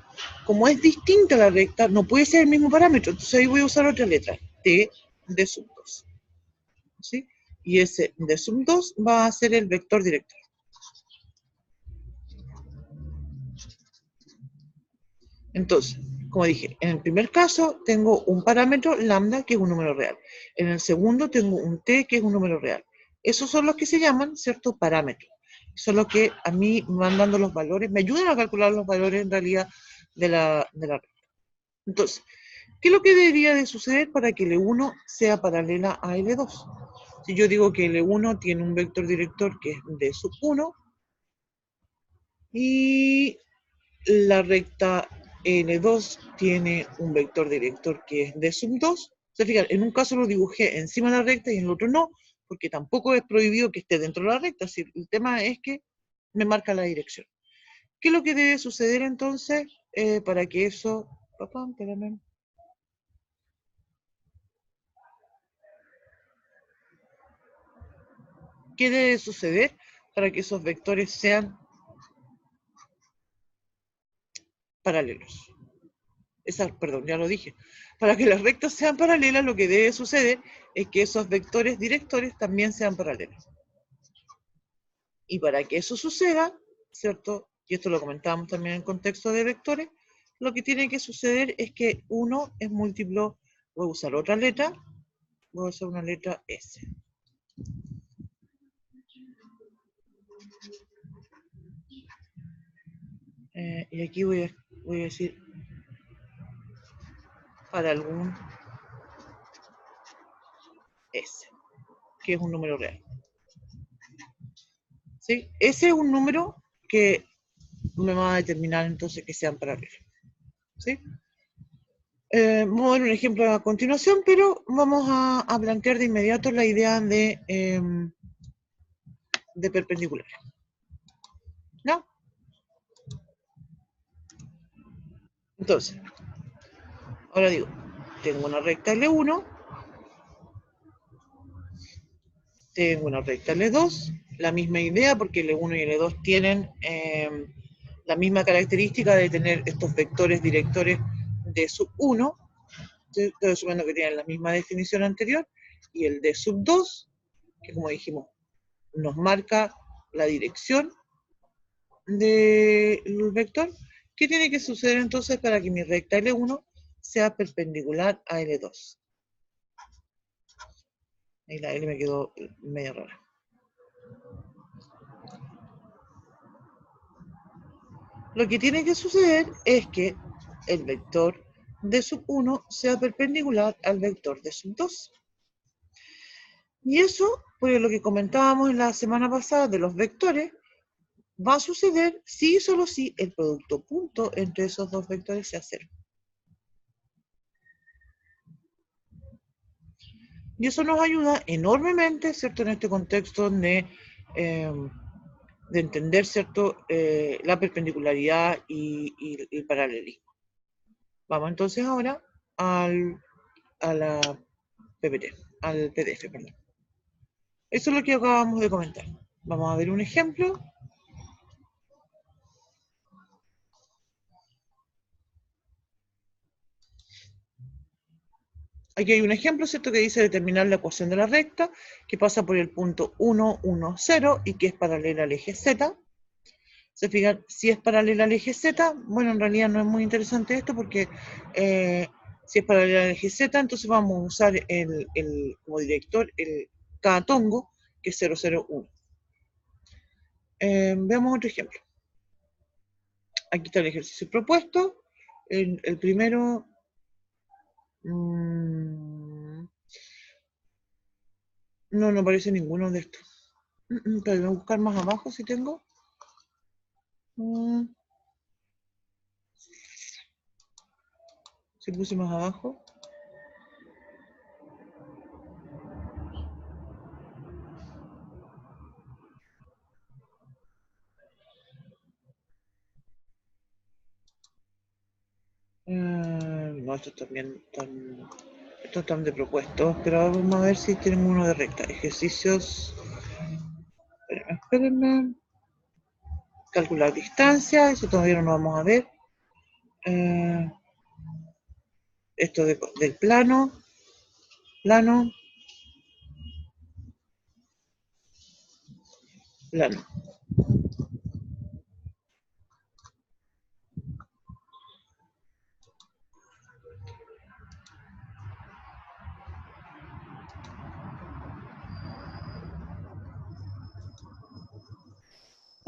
A: como es distinta la recta, no puede ser el mismo parámetro, entonces ahí voy a usar otra letra, T de sub 2. ¿Sí? Y ese D sub 2 va a ser el vector director. Entonces, como dije, en el primer caso tengo un parámetro lambda que es un número real. En el segundo tengo un t que es un número real. Esos son los que se llaman, ¿cierto?, parámetros. Son los que a mí me van dando los valores, me ayudan a calcular los valores en realidad de la recta. Entonces, ¿qué es lo que debería de suceder para que L1 sea paralela a L2? Si yo digo que L1 tiene un vector director que es D sub 1 y la recta N2 tiene un vector director que es D sub 2. Se fijan, en un caso lo dibujé encima de la recta y en el otro no, porque tampoco es prohibido que esté dentro de la recta. Si el tema es que me marca la dirección. ¿Qué es lo que debe suceder entonces para que eso... Papá, espérame. ¿Qué debe suceder para que esos vectores sean paralelos? Perdón, ya lo dije. Para que las rectas sean paralelas, lo que debe suceder es que esos vectores directores también sean paralelos. Y para que eso suceda, ¿cierto? Y esto lo comentábamos también en contexto de vectores, lo que tiene que suceder es que uno es múltiplo, voy a usar otra letra, voy a usar una letra S. Y aquí voy a decir para algún S, que es un número real. ¿Sí? Ese es un número que me va a determinar entonces que sean paralelos. ¿Sí? Vamos a ver un ejemplo a continuación, pero vamos a plantear de inmediato la idea de perpendicular. ¿No? Entonces, ahora digo, tengo una recta L1, tengo una recta L2, la misma idea porque L1 y L2 tienen la misma característica de tener estos vectores directores de sub 1, estoy asumiendo que tienen la misma definición anterior, y el de sub 2, que como dijimos, nos marca la dirección del vector. ¿Qué tiene que suceder entonces para que mi recta L1 sea perpendicular a L2? Ahí la L me quedó medio rara. Lo que tiene que suceder es que el vector de sub 1 sea perpendicular al vector de sub 2. Y eso, pues lo que comentábamos en la semana pasada de los vectores, va a suceder si y solo si el producto punto entre esos dos vectores sea cero. Y eso nos ayuda enormemente, ¿cierto?, en este contexto de entender, ¿cierto?, la perpendicularidad y el paralelismo. Vamos entonces ahora a la PPT, al PDF, perdón. Eso es lo que acabamos de comentar. Vamos a ver un ejemplo. Aquí hay un ejemplo, ¿cierto?, que dice determinar la ecuación de la recta, que pasa por el punto 1, 1, 0 y que es paralela al eje Z. Se fijan, si es paralela al eje Z, bueno, en realidad no es muy interesante esto porque si es paralela al eje Z, entonces vamos a usar como director el catongo, que es 001. Veamos otro ejemplo. Aquí está el ejercicio propuesto. El primero... no aparece ninguno de estos. Pero voy a buscar más abajo si tengo. Si puse más abajo. No, estos también están de propuestos, pero vamos a ver si tenemos uno de recta. Ejercicios. Espérenme. Calcular distancia, eso todavía no lo vamos a ver. Esto del plano. Plano.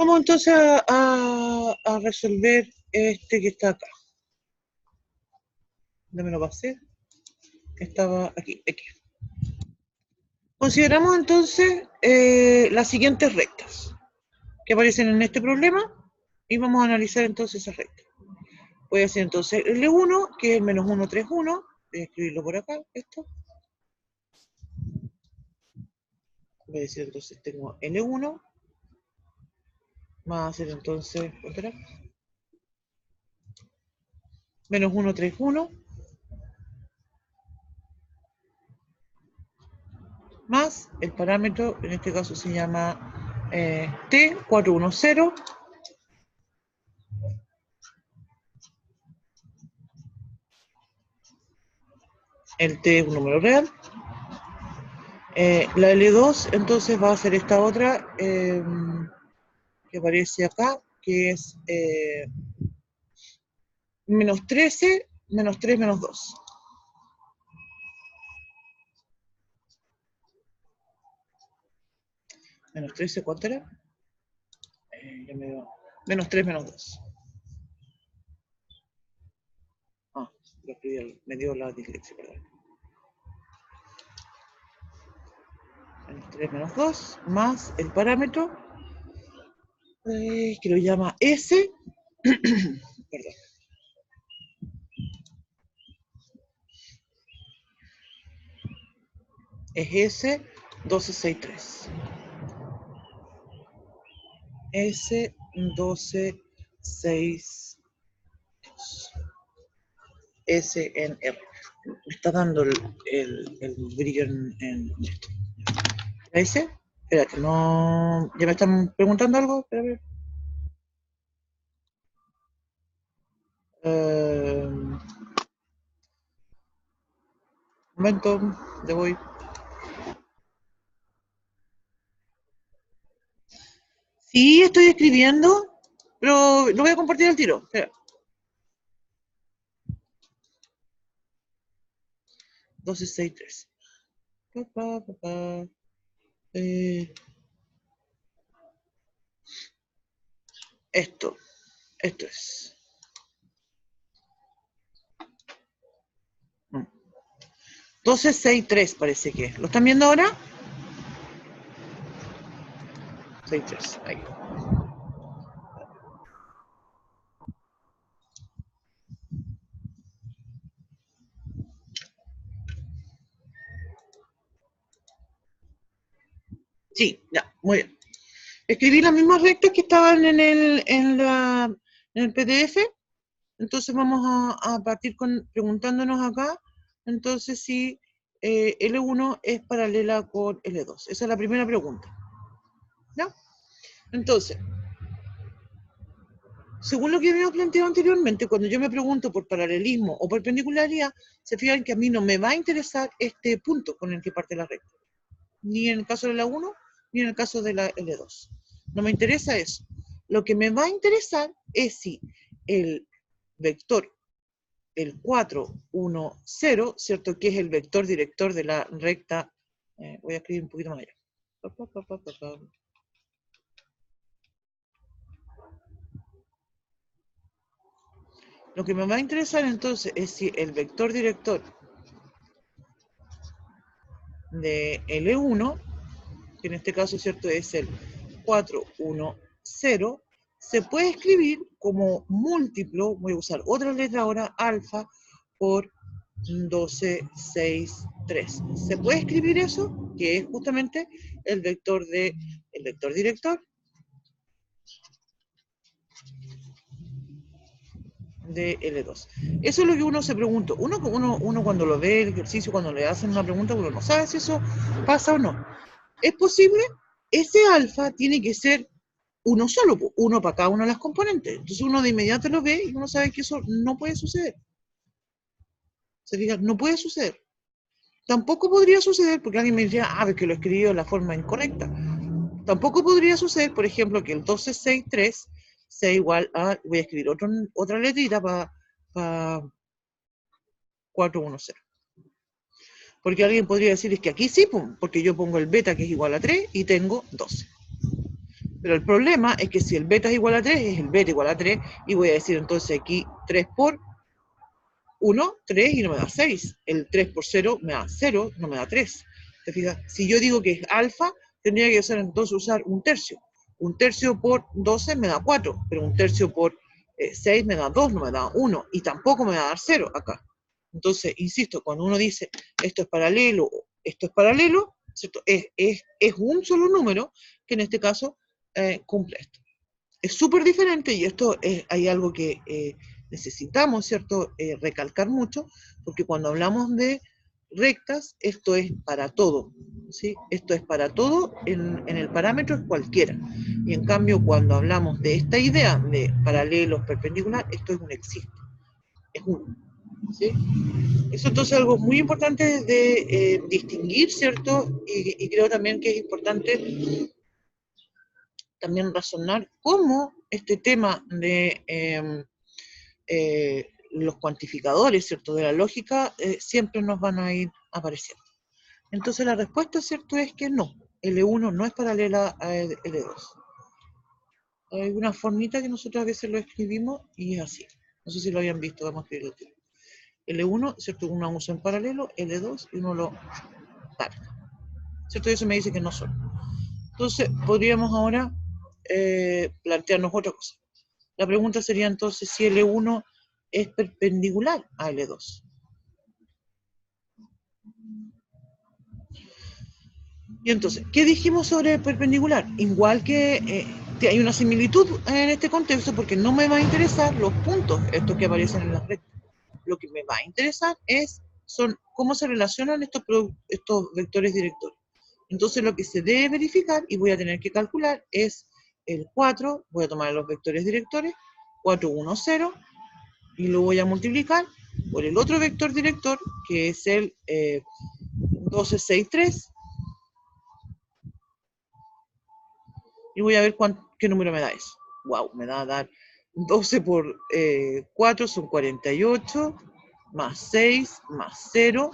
A: Vamos entonces a resolver este que está acá. ¿Dónde me lo pasé? Estaba aquí. Consideramos entonces las siguientes rectas que aparecen en este problema y vamos a analizar entonces esas rectas. Voy a hacer entonces L1, que es el menos 1, 3, 1. Voy a escribirlo por acá, esto. Voy a decir entonces tengo L1. Va a hacer entonces, espera, menos 1, 3, 1. Más el parámetro, en este caso se llama T410. El T es un número real. La L2 entonces va a ser esta otra que aparece acá, que es menos 13, menos 3, menos 2. Menos 13, ¿cuánto era? Menos 3, menos 2. Me dio la dislexia, perdón. Menos 3, menos 2, más el parámetro, que lo llama S, perdón. Es S1263. S1262. SNR. Me está dando el brillo en esto. ¿La hice? Espérate, no. ¿Ya me están preguntando algo? Espérame. Un momento, le voy. Sí, estoy escribiendo, pero lo voy a compartir al tiro. Espera. 1263. Esto es. 1263 parece que. ¿Lo están viendo ahora? 63, ahí. Sí, ya, muy bien. Escribí las mismas rectas que estaban en el PDF. Entonces vamos a partir preguntándonos acá, entonces si L1 es paralela con L2. Esa es la primera pregunta. ¿Ya? Entonces, según lo que habíamos planteado anteriormente, cuando yo me pregunto por paralelismo o perpendicularidad, se fijan que a mí no me va a interesar este punto con el que parte la recta. Ni en el caso de la 1, ni en el caso de la L2. No me interesa eso. Lo que me va a interesar es si el vector, el 4, 1, 0, ¿cierto? Que es el vector director de la recta, voy a escribir un poquito más allá. Lo que me va a interesar entonces es si el vector director de L1, que en este caso, ¿cierto?, es el 4, 1, 0, se puede escribir como múltiplo, voy a usar otra letra ahora, alfa, por 12, 6, 3. ¿Se puede escribir eso? Que es justamente el vector director de L2. Eso es lo que uno se pregunta. Uno cuando lo ve el ejercicio, cuando le hacen una pregunta, uno no sabe si eso pasa o no. ¿Es posible? Ese alfa tiene que ser uno solo, uno para cada una de las componentes. Entonces uno de inmediato lo ve y uno sabe que eso no puede suceder. ¿Se fijan? No puede suceder. Tampoco podría suceder, porque alguien me diría, ah, es que lo escribí de la forma incorrecta. Tampoco podría suceder, por ejemplo, que el 1263 sea igual a, voy a escribir otra letrita para 410. Porque alguien podría decir, es que aquí sí, porque yo pongo el beta que es igual a 3 y tengo 12. Pero el problema es que si el beta es igual a 3, es el beta igual a 3, y voy a decir entonces aquí 3 por 1, 3 y no me da 6. El 3 por 0 me da 0, no me da 3. ¿Te fijas? Si yo digo que es alfa, tendría que ser entonces usar un tercio. Un tercio por 12 me da 4, pero un tercio por 6 me da 2, no me da 1, y tampoco me va a dar 0 acá. Entonces, insisto, cuando uno dice esto es paralelo, ¿cierto? Es un solo número que en este caso cumple esto. Es súper diferente y esto hay algo que necesitamos, ¿cierto?, recalcar mucho, porque cuando hablamos de rectas, esto es para todo, ¿sí? Esto es para todo, en el parámetro es cualquiera. Y en cambio, cuando hablamos de esta idea de paralelos, perpendicular, esto es un existe, es uno, ¿sí? Eso entonces es algo muy importante de distinguir, ¿cierto? Y creo también que es importante también razonar cómo este tema de los cuantificadores, ¿cierto?, de la lógica, siempre nos van a ir apareciendo. Entonces la respuesta, ¿cierto?, es que no. L1 no es paralela a L2. Hay una formita que nosotros a veces lo escribimos y es así. No sé si lo habían visto, vamos a escribirlo. L1, ¿cierto?, uno usa en paralelo, L2 y uno lo carga. ¿Cierto? Y eso me dice que no son. Entonces podríamos ahora plantearnos otra cosa. La pregunta sería entonces si L1 es perpendicular a L2. Y entonces, ¿qué dijimos sobre perpendicular? Igual que hay una similitud en este contexto porque no me va a interesar los puntos, estos que aparecen en las rectas. Lo que me va a interesar son cómo se relacionan estos vectores directores. Entonces lo que se debe verificar y voy a tener que calcular es el 4, voy a tomar los vectores directores, 4, 1, 0, y lo voy a multiplicar por el otro vector director, que es el 12, 6, 3, y voy a ver qué número me da eso. Wow, me da a dar 12 por 4 son 48, más 6, más 0,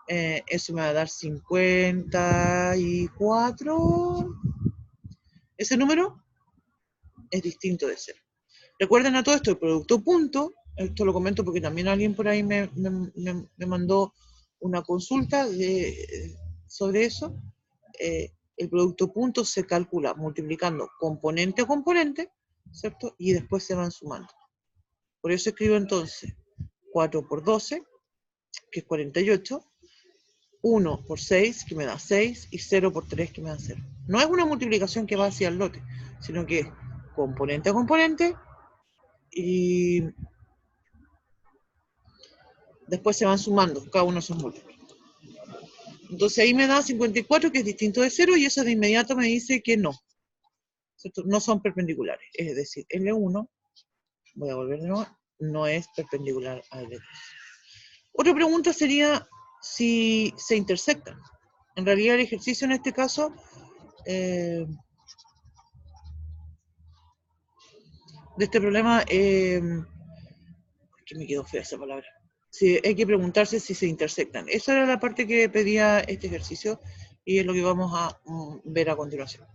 A: eso me va a dar 54. Ese número es distinto de 0. Recuerden a todo esto, el producto punto, esto lo comento porque también alguien por ahí me mandó una consulta sobre eso. El producto punto se calcula multiplicando componente a componente, ¿cierto? Y después se van sumando. Por eso escribo entonces 4 por 12, que es 48, 1 por 6, que me da 6, y 0 por 3, que me da 0. No es una multiplicación que va hacia el lote, sino que es componente a componente, y después se van sumando cada uno de esos múltiplos. Entonces ahí me da 54, que es distinto de 0, y eso de inmediato me dice que no, ¿cierto? No son perpendiculares. Es decir, L1, voy a volver de nuevo, no es perpendicular a L2. Otra pregunta sería si se intersectan. En realidad el ejercicio en este caso de este problema, que me quedó fea esa palabra. Sí, hay que preguntarse si se intersectan. Esa era la parte que pedía este ejercicio y es lo que vamos a ver a continuación.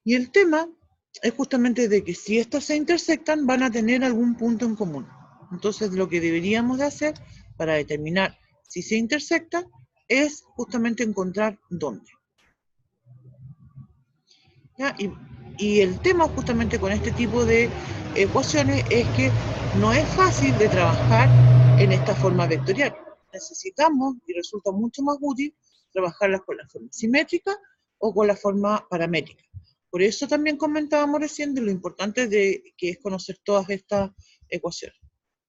A: Y el tema es justamente de que si estas se intersectan van a tener algún punto en común. Entonces lo que deberíamos de hacer para determinar si se intersectan es justamente encontrar dónde. ¿Ya? Y el tema justamente con este tipo de ecuaciones es que no es fácil de trabajar en esta forma vectorial. Necesitamos, y resulta mucho más útil, trabajarlas con la forma simétrica o con la forma paramétrica. Por eso también comentábamos recién de lo importante que es conocer todas estas ecuaciones.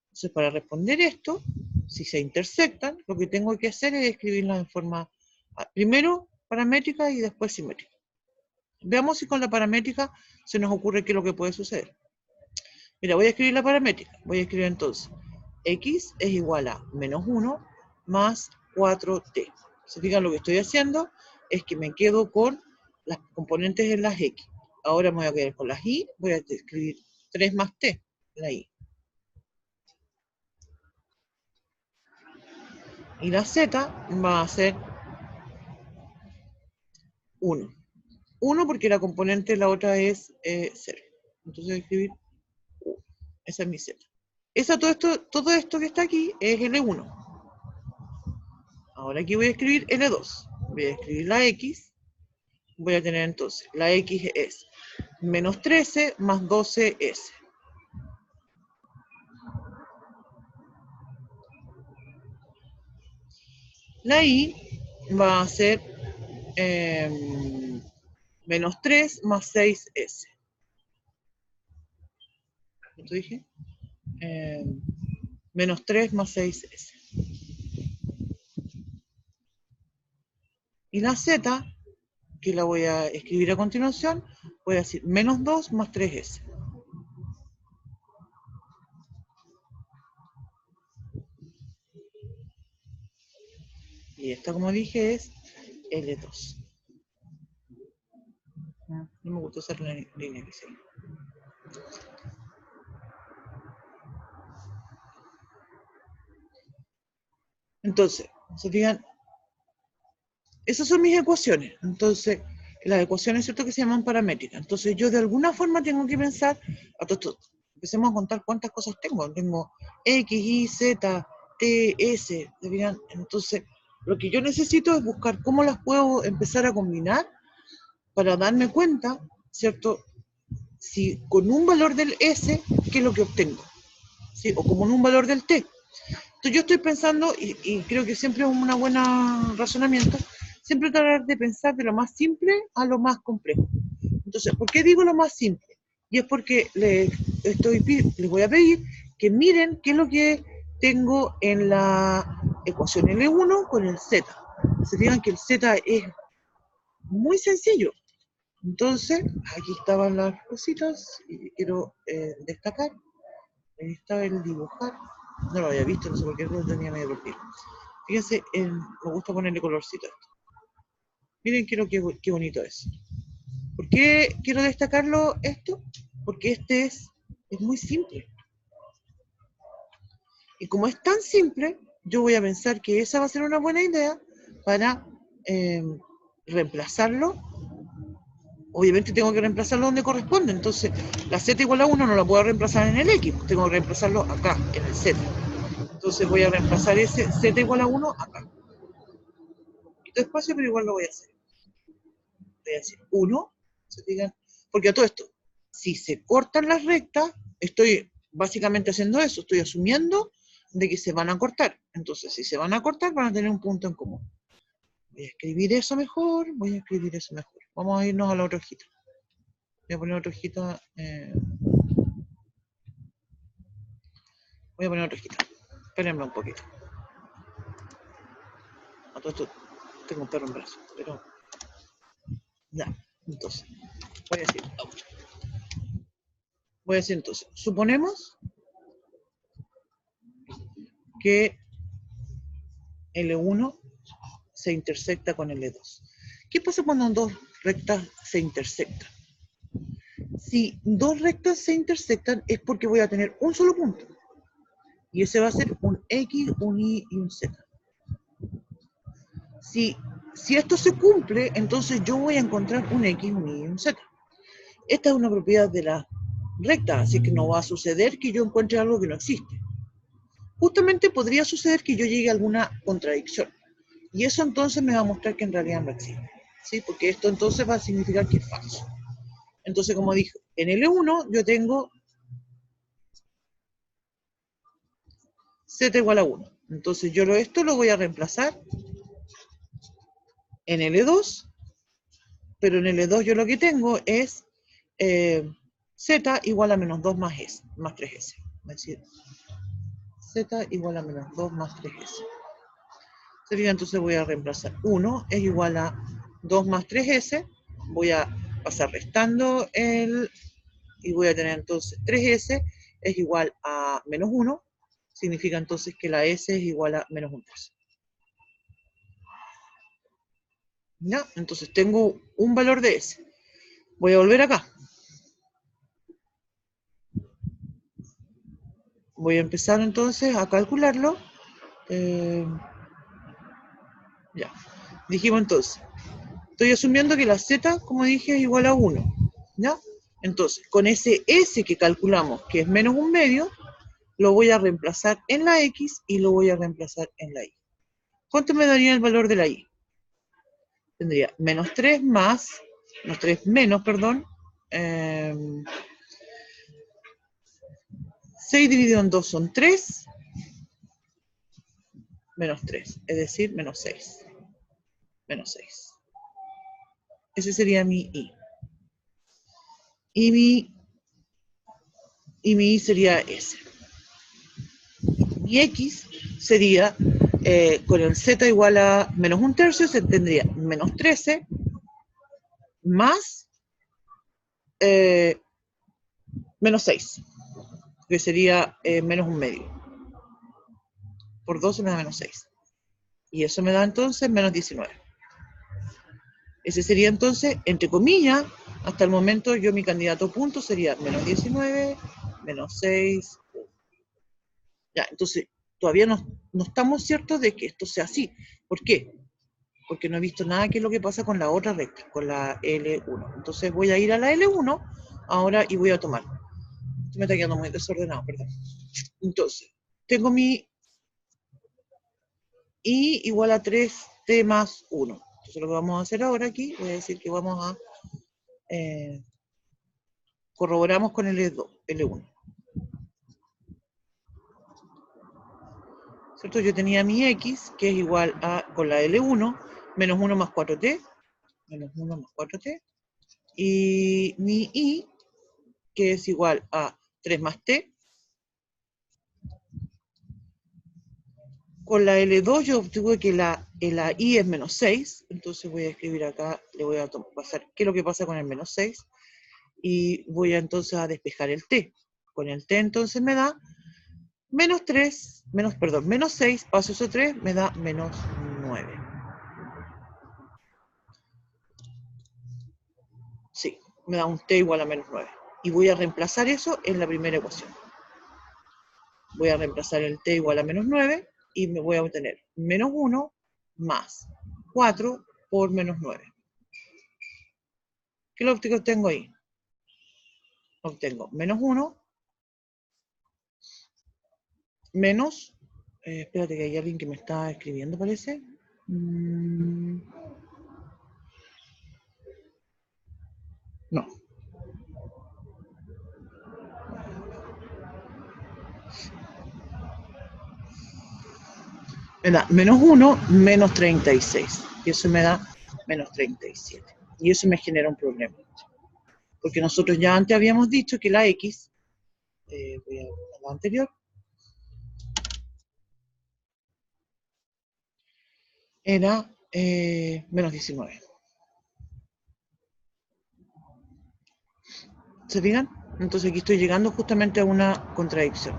A: Entonces, para responder esto, si se intersectan, lo que tengo que hacer es escribirlas en forma, primero paramétrica y después simétrica. Veamos si con la paramétrica se nos ocurre qué es lo que puede suceder. Mira, voy a escribir la paramétrica. Voy a escribir entonces, x es igual a menos 1 más 4t. ¿Se fijan? Lo que estoy haciendo es que me quedo con las componentes en las x. Ahora me voy a quedar con las y, voy a escribir 3 más t, la y. Y la z va a ser 1. 1 porque la componente la otra es 0. Entonces voy a escribir 1. Esa es mi z. Todo esto que está aquí es L1. Ahora aquí voy a escribir L2. Voy a escribir la X. Voy a tener entonces, la X es menos 13 más 12S. La Y va a ser menos 3 más 6S. ¿Cuánto dije? Menos 3 más 6S. Y la Z, que la voy a escribir a continuación, voy a decir menos 2 más 3S. Y esta, como dije, es L2. No me gustó hacer la línea que sigue. Entonces, se fijan, esas son mis ecuaciones. Entonces, las ecuaciones, ¿cierto?, que se llaman paramétricas. Entonces, yo de alguna forma tengo que pensar, empecemos a contar cuántas cosas tengo. Tengo X, Y, Z, T, S. ¿Se fijan? Entonces, lo que yo necesito es buscar cómo las puedo empezar a combinar para darme cuenta, ¿cierto?, si con un valor del S, ¿qué es lo que obtengo? ¿Sí? O como en un valor del T. Entonces yo estoy pensando, y creo que siempre es un buen razonamiento, siempre tratar de pensar de lo más simple a lo más complejo. Entonces, ¿por qué digo lo más simple? Y es porque les voy a pedir que miren qué es lo que tengo en la ecuación L1 con el Z. Se fijan que el Z es muy sencillo. Entonces, aquí estaban las cositas y quiero destacar. Ahí estaba el dibujar. No lo había visto, no sé por qué lo tenía medio perdido. Fíjense, me gusta ponerle colorcito a esto. Miren qué bonito es. ¿Por qué quiero destacarlo esto? Porque este es muy simple. Y como es tan simple, yo voy a pensar que esa va a ser una buena idea para reemplazarlo. Obviamente tengo que reemplazarlo donde corresponde. Entonces, la z igual a 1 no la puedo reemplazar en el x. Tengo que reemplazarlo acá, en el z. Entonces voy a reemplazar ese z igual a 1 acá. Un poquito despacio, pero igual lo voy a hacer. Voy a decir 1, se digan, porque a todo esto, si se cortan las rectas, estoy básicamente haciendo eso, estoy asumiendo de que se van a cortar. Entonces, si se van a cortar, van a tener un punto en común. Voy a escribir eso mejor, voy a escribir eso mejor. Vamos a irnos a la otra hojita. Voy a poner otra hojita. Voy a poner otra hojita. Espérenme un poquito. A todo esto tengo un perro en brazo, pero ya, entonces, voy a decir, entonces, suponemos que L1 se intersecta con L2. ¿Qué pasa cuando dos rectas se intersectan? Si dos rectas se intersectan es porque voy a tener un solo punto. Y ese va a ser un X, un Y y un Z. Si esto se cumple, entonces yo voy a encontrar un X, un Y y un Z. Esta es una propiedad de la recta, así que no va a suceder que yo encuentre algo que no existe. Justamente podría suceder que yo llegue a alguna contradicción. Y eso entonces me va a mostrar que en realidad no existe. ¿Sí? Porque esto entonces va a significar que es falso. Entonces, como dije, en L1 yo tengo Z igual a 1. Entonces yo esto lo voy a reemplazar en L2, pero en L2 yo lo que tengo es Z igual a menos 2 más S, más 3S. Es decir, Z igual a menos 2 más 3S. Entonces voy a reemplazar 1 es igual a 2 más 3S. Voy a pasar restando y voy a tener entonces 3S es igual a menos 1. Significa entonces que la S es igual a menos 1 tercio. ¿Ya? Entonces tengo un valor de S. Voy a volver acá. Voy a empezar entonces a calcularlo. Ya. Dijimos entonces, estoy asumiendo que la Z, como dije, es igual a 1. ¿Ya? Entonces, con ese S que calculamos, que es menos un medio, lo voy a reemplazar en la X y lo voy a reemplazar en la Y. ¿Cuánto me daría el valor de la Y? Tendría menos 3 más, menos 3 menos, perdón, 6 dividido en 2 son 3, menos 3, es decir, menos 6. Menos 6. Ese sería mi I. Y mi I sería S. Mi X sería, con el Z igual a menos 1 tercio, se tendría menos 13 más menos 6, que sería menos 1 medio. Por 12 me da menos 6. Y eso me da entonces menos 19. Ese sería entonces, entre comillas, hasta el momento yo mi candidato punto sería menos 19, menos 6. Ya, entonces todavía no estamos ciertos de que esto sea así. ¿Por qué? Porque no he visto nada que es lo que pasa con la otra recta, con la L1. Entonces voy a ir a la L1 ahora y voy a tomar. Esto me está quedando muy desordenado, perdón. Entonces, tengo mi I igual a 3T más 1. Entonces lo que vamos a hacer ahora aquí, voy a decir que vamos a corroboramos con L1. ¿Cierto? Yo tenía mi X, que es igual a, con la L1, menos 1 más 4T, menos 1 más 4T, y mi I, que es igual a 3 más T. Con la L2 yo obtuve que la I es menos 6, entonces voy a escribir acá, le voy a pasar qué es lo que pasa con el menos 6, y voy a entonces a despejar el T. Con el T entonces me da menos 3, menos 6, paso eso 3, me da menos 9. Sí, me da un T igual a menos 9. Y voy a reemplazar eso en la primera ecuación. Voy a reemplazar el T igual a menos 9 y me voy a obtener menos 1 más 4 por menos 9. ¿Qué es lo que obtengo ahí? Obtengo menos 1 menos, espérate que hay alguien que me está escribiendo, parece. No. Me da menos 1 menos 36. Y eso me da menos 37. Y eso me genera un problema. Porque nosotros ya antes habíamos dicho que la X, voy a la anterior, era menos 19. ¿Se fijan? Entonces aquí estoy llegando justamente a una contradicción.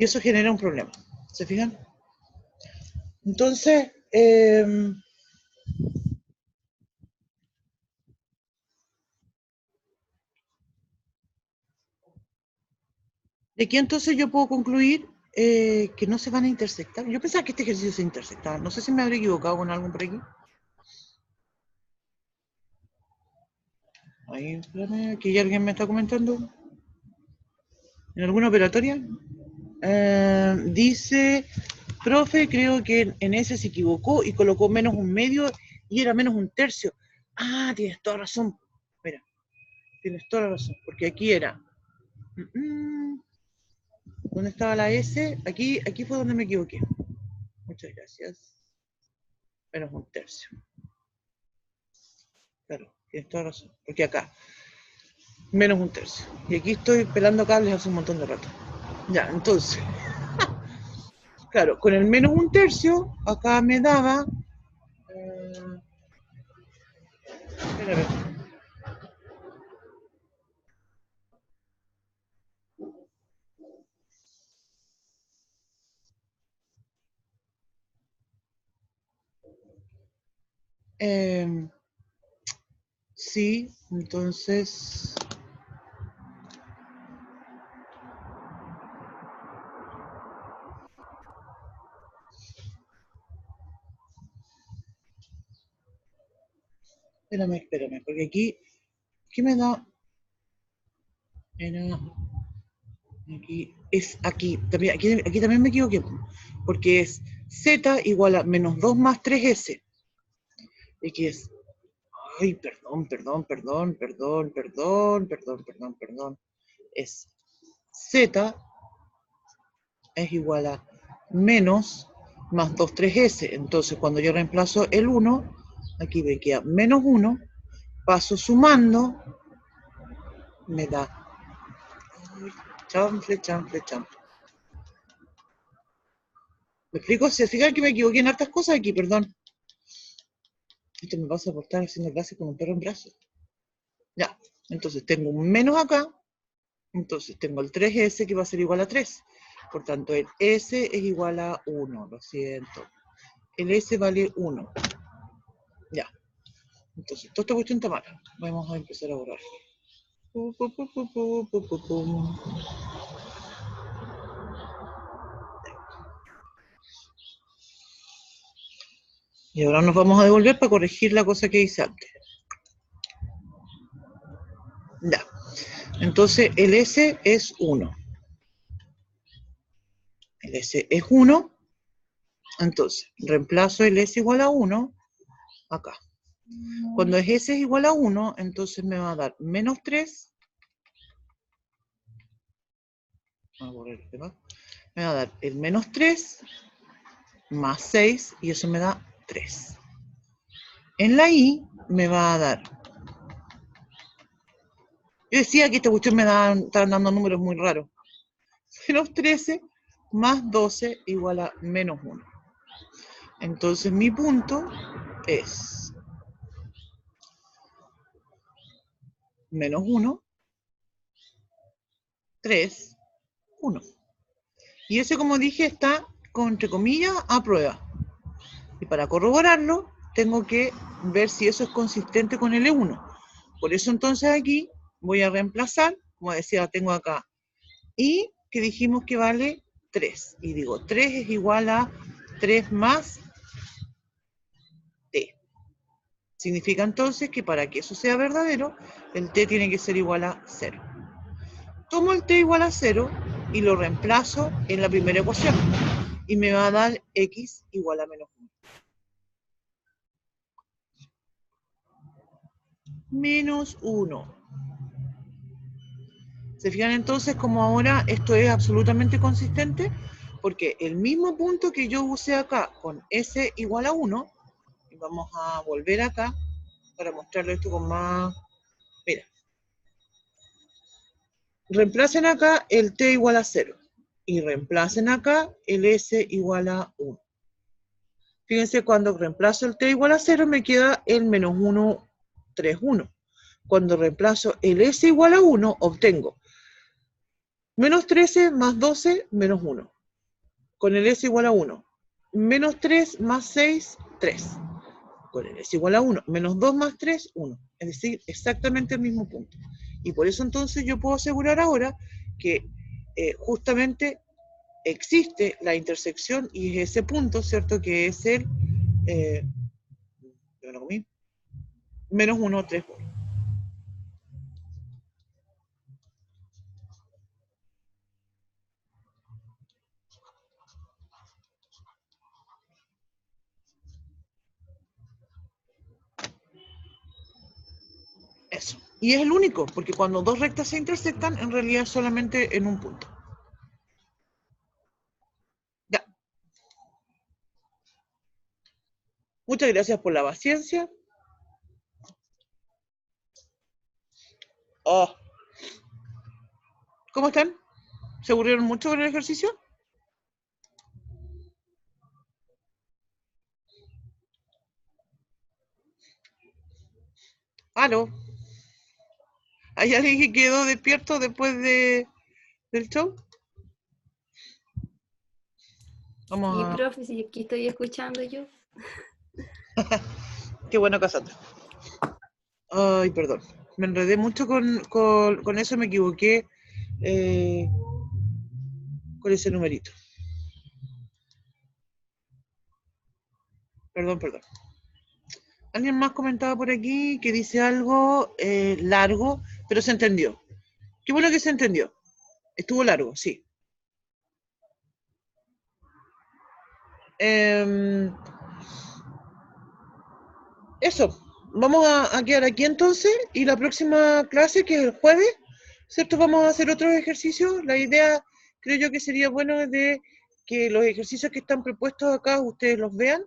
A: Y eso genera un problema. ¿Se fijan? Entonces, de aquí entonces yo puedo concluir que no se van a intersectar. Yo pensaba que este ejercicio se intersectaba. No sé si me habré equivocado con algo por aquí. Ahí, espérame, aquí alguien me está comentando. ¿En alguna operatoria? Dice, profe, creo que en ese se equivocó y colocó menos un medio y era menos un tercio. Ah, tienes toda razón. Mira, tienes toda la razón. Porque aquí era... ¿Dónde estaba la S? Aquí fue donde me equivoqué. Muchas gracias. Menos un tercio. Claro, tienes toda razón. Porque acá, menos un tercio. Y aquí estoy pelando cables hace un montón de rato. Ya, entonces, claro, con el menos un tercio, acá me daba... espérame. Sí, entonces... Espérame, porque aquí... ¿Qué me da? Era... Aquí, es aquí. También, aquí también me equivoqué. Porque es Z igual a menos 2 más 3S. Y aquí es... Ay, perdón. Es Z es igual a menos más 2, 3S. Entonces, cuando yo reemplazo el 1, aquí me queda menos 1, paso sumando, me da chanfle. ¿Me explico? Se fijan que me equivoqué en hartas cosas aquí, perdón. Esto me pasa por estar haciendo clases con un perro en brazos. Ya, entonces tengo un menos acá, entonces tengo el 3S que va a ser igual a 3. Por tanto, el S es igual a 1, lo siento. El S vale 1. Ya. Entonces, toda esta cuestión está mala. Vamos a empezar a borrar. Y ahora nos vamos a devolver para corregir la cosa que hice antes. Ya. Entonces, el S es 1. El S es 1. Entonces, reemplazo el S igual a 1 acá. Cuando es S es igual a 1, entonces me va a dar menos 3. Me va a dar el menos 3 más 6 y eso me da 3. En la I me va a dar... Yo decía que esta cuestión me estaban dando números muy raros. Menos 13 más 12 igual a menos 1. Entonces mi punto es menos 1, 3, 1. Y ese, como dije, está, entre comillas, a prueba. Y para corroborarlo, tengo que ver si eso es consistente con el E1. Por eso entonces aquí voy a reemplazar, como decía, tengo acá I, que dijimos que vale 3. Y digo, 3 es igual a 3 más T. Significa entonces que para que eso sea verdadero, el T tiene que ser igual a 0. Tomo el T igual a 0 y lo reemplazo en la primera ecuación. Y me va a dar X igual a menos 1. Menos 1. ¿Se fijan entonces cómo ahora esto es absolutamente consistente? Porque el mismo punto que yo usé acá con S igual a 1, y vamos a volver acá para mostrarle esto con más... Mira. Reemplacen acá el T igual a 0. Y reemplacen acá el S igual a 1. Fíjense, cuando reemplazo el T igual a 0 me queda el menos 1, 3, 1. Cuando reemplazo el S igual a 1, obtengo Menos 13 más 12 menos 1. Con el S igual a 1. Menos 3 más 6, 3. Con el S igual a 1. Menos 2 más 3, 1. Es decir, exactamente el mismo punto. Y por eso entonces yo puedo asegurar ahora que justamente existe la intersección y es ese punto, ¿cierto? Que es el menos 1, 3, 1. Eso. Y es el único, porque cuando dos rectas se intersectan, en realidad solamente en un punto. Ya. Muchas gracias por la paciencia. Oh. ¿Cómo están? ¿Se aburrieron mucho con el ejercicio? ¿Aló? ¿Hay alguien que quedó despierto después del show? Vamos
B: Sí,
A: a...
B: profe, si aquí estoy escuchando yo.
A: Qué bueno, Cassandra. Ay, perdón. Me enredé mucho con eso, me equivoqué con ese numerito. Perdón, perdón. Alguien más comentaba por aquí que dice algo largo, pero se entendió. Qué bueno que se entendió. Estuvo largo, sí. Eso. Vamos a quedar aquí entonces y la próxima clase, que es el jueves, ¿cierto? Vamos a hacer otros ejercicios. La idea, creo yo que sería bueno de que los ejercicios que están propuestos acá ustedes los vean.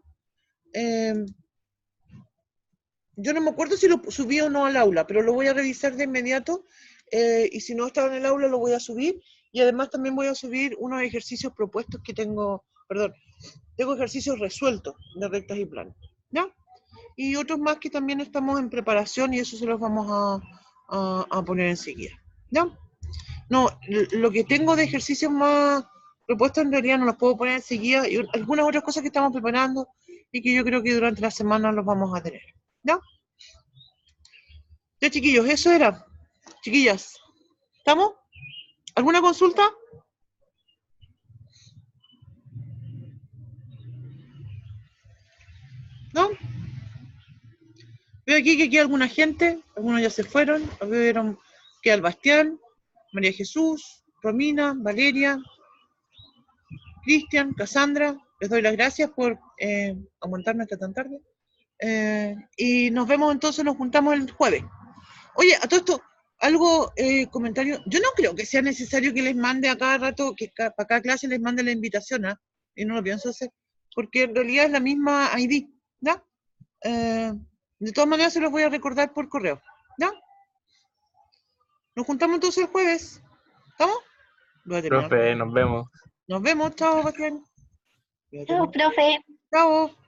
A: Yo no me acuerdo si lo subí o no al aula, pero lo voy a revisar de inmediato y si no estaba en el aula lo voy a subir y además también voy a subir unos ejercicios propuestos que tengo, perdón, tengo ejercicios resueltos de rectas y planos, ¿ya? Y otros más que también estamos en preparación y eso se los vamos a poner enseguida, ¿ya? No, lo que tengo de ejercicios más propuestos en realidad no los puedo poner enseguida y algunas otras cosas que estamos preparando y que yo creo que durante la semana los vamos a tener, ¿ya? Ya, chiquillos, eso era. Chiquillas, ¿estamos? ¿Alguna consulta? ¿No? Veo aquí que queda alguna gente, algunos ya se fueron, vieron, queda el Bastián, María Jesús, Romina, Valeria, Cristian, Cassandra. Les doy las gracias por aguantarme hasta tan tarde. Y nos vemos entonces, nos juntamos el jueves. Oye, a todo esto, algo, comentario. Yo no creo que sea necesario que les mande a cada rato, que para cada clase les mande la invitación, ¿ah? Y no lo pienso hacer, porque en realidad es la misma ID, ¿ya? De todas maneras se los voy a recordar por correo, ¿ya? Nos juntamos entonces el jueves, ¿estamos? Voy a terminar.
C: Profe, nos vemos.
A: Nos vemos, chao, Bastián.
D: Chao, profe.
A: Chao.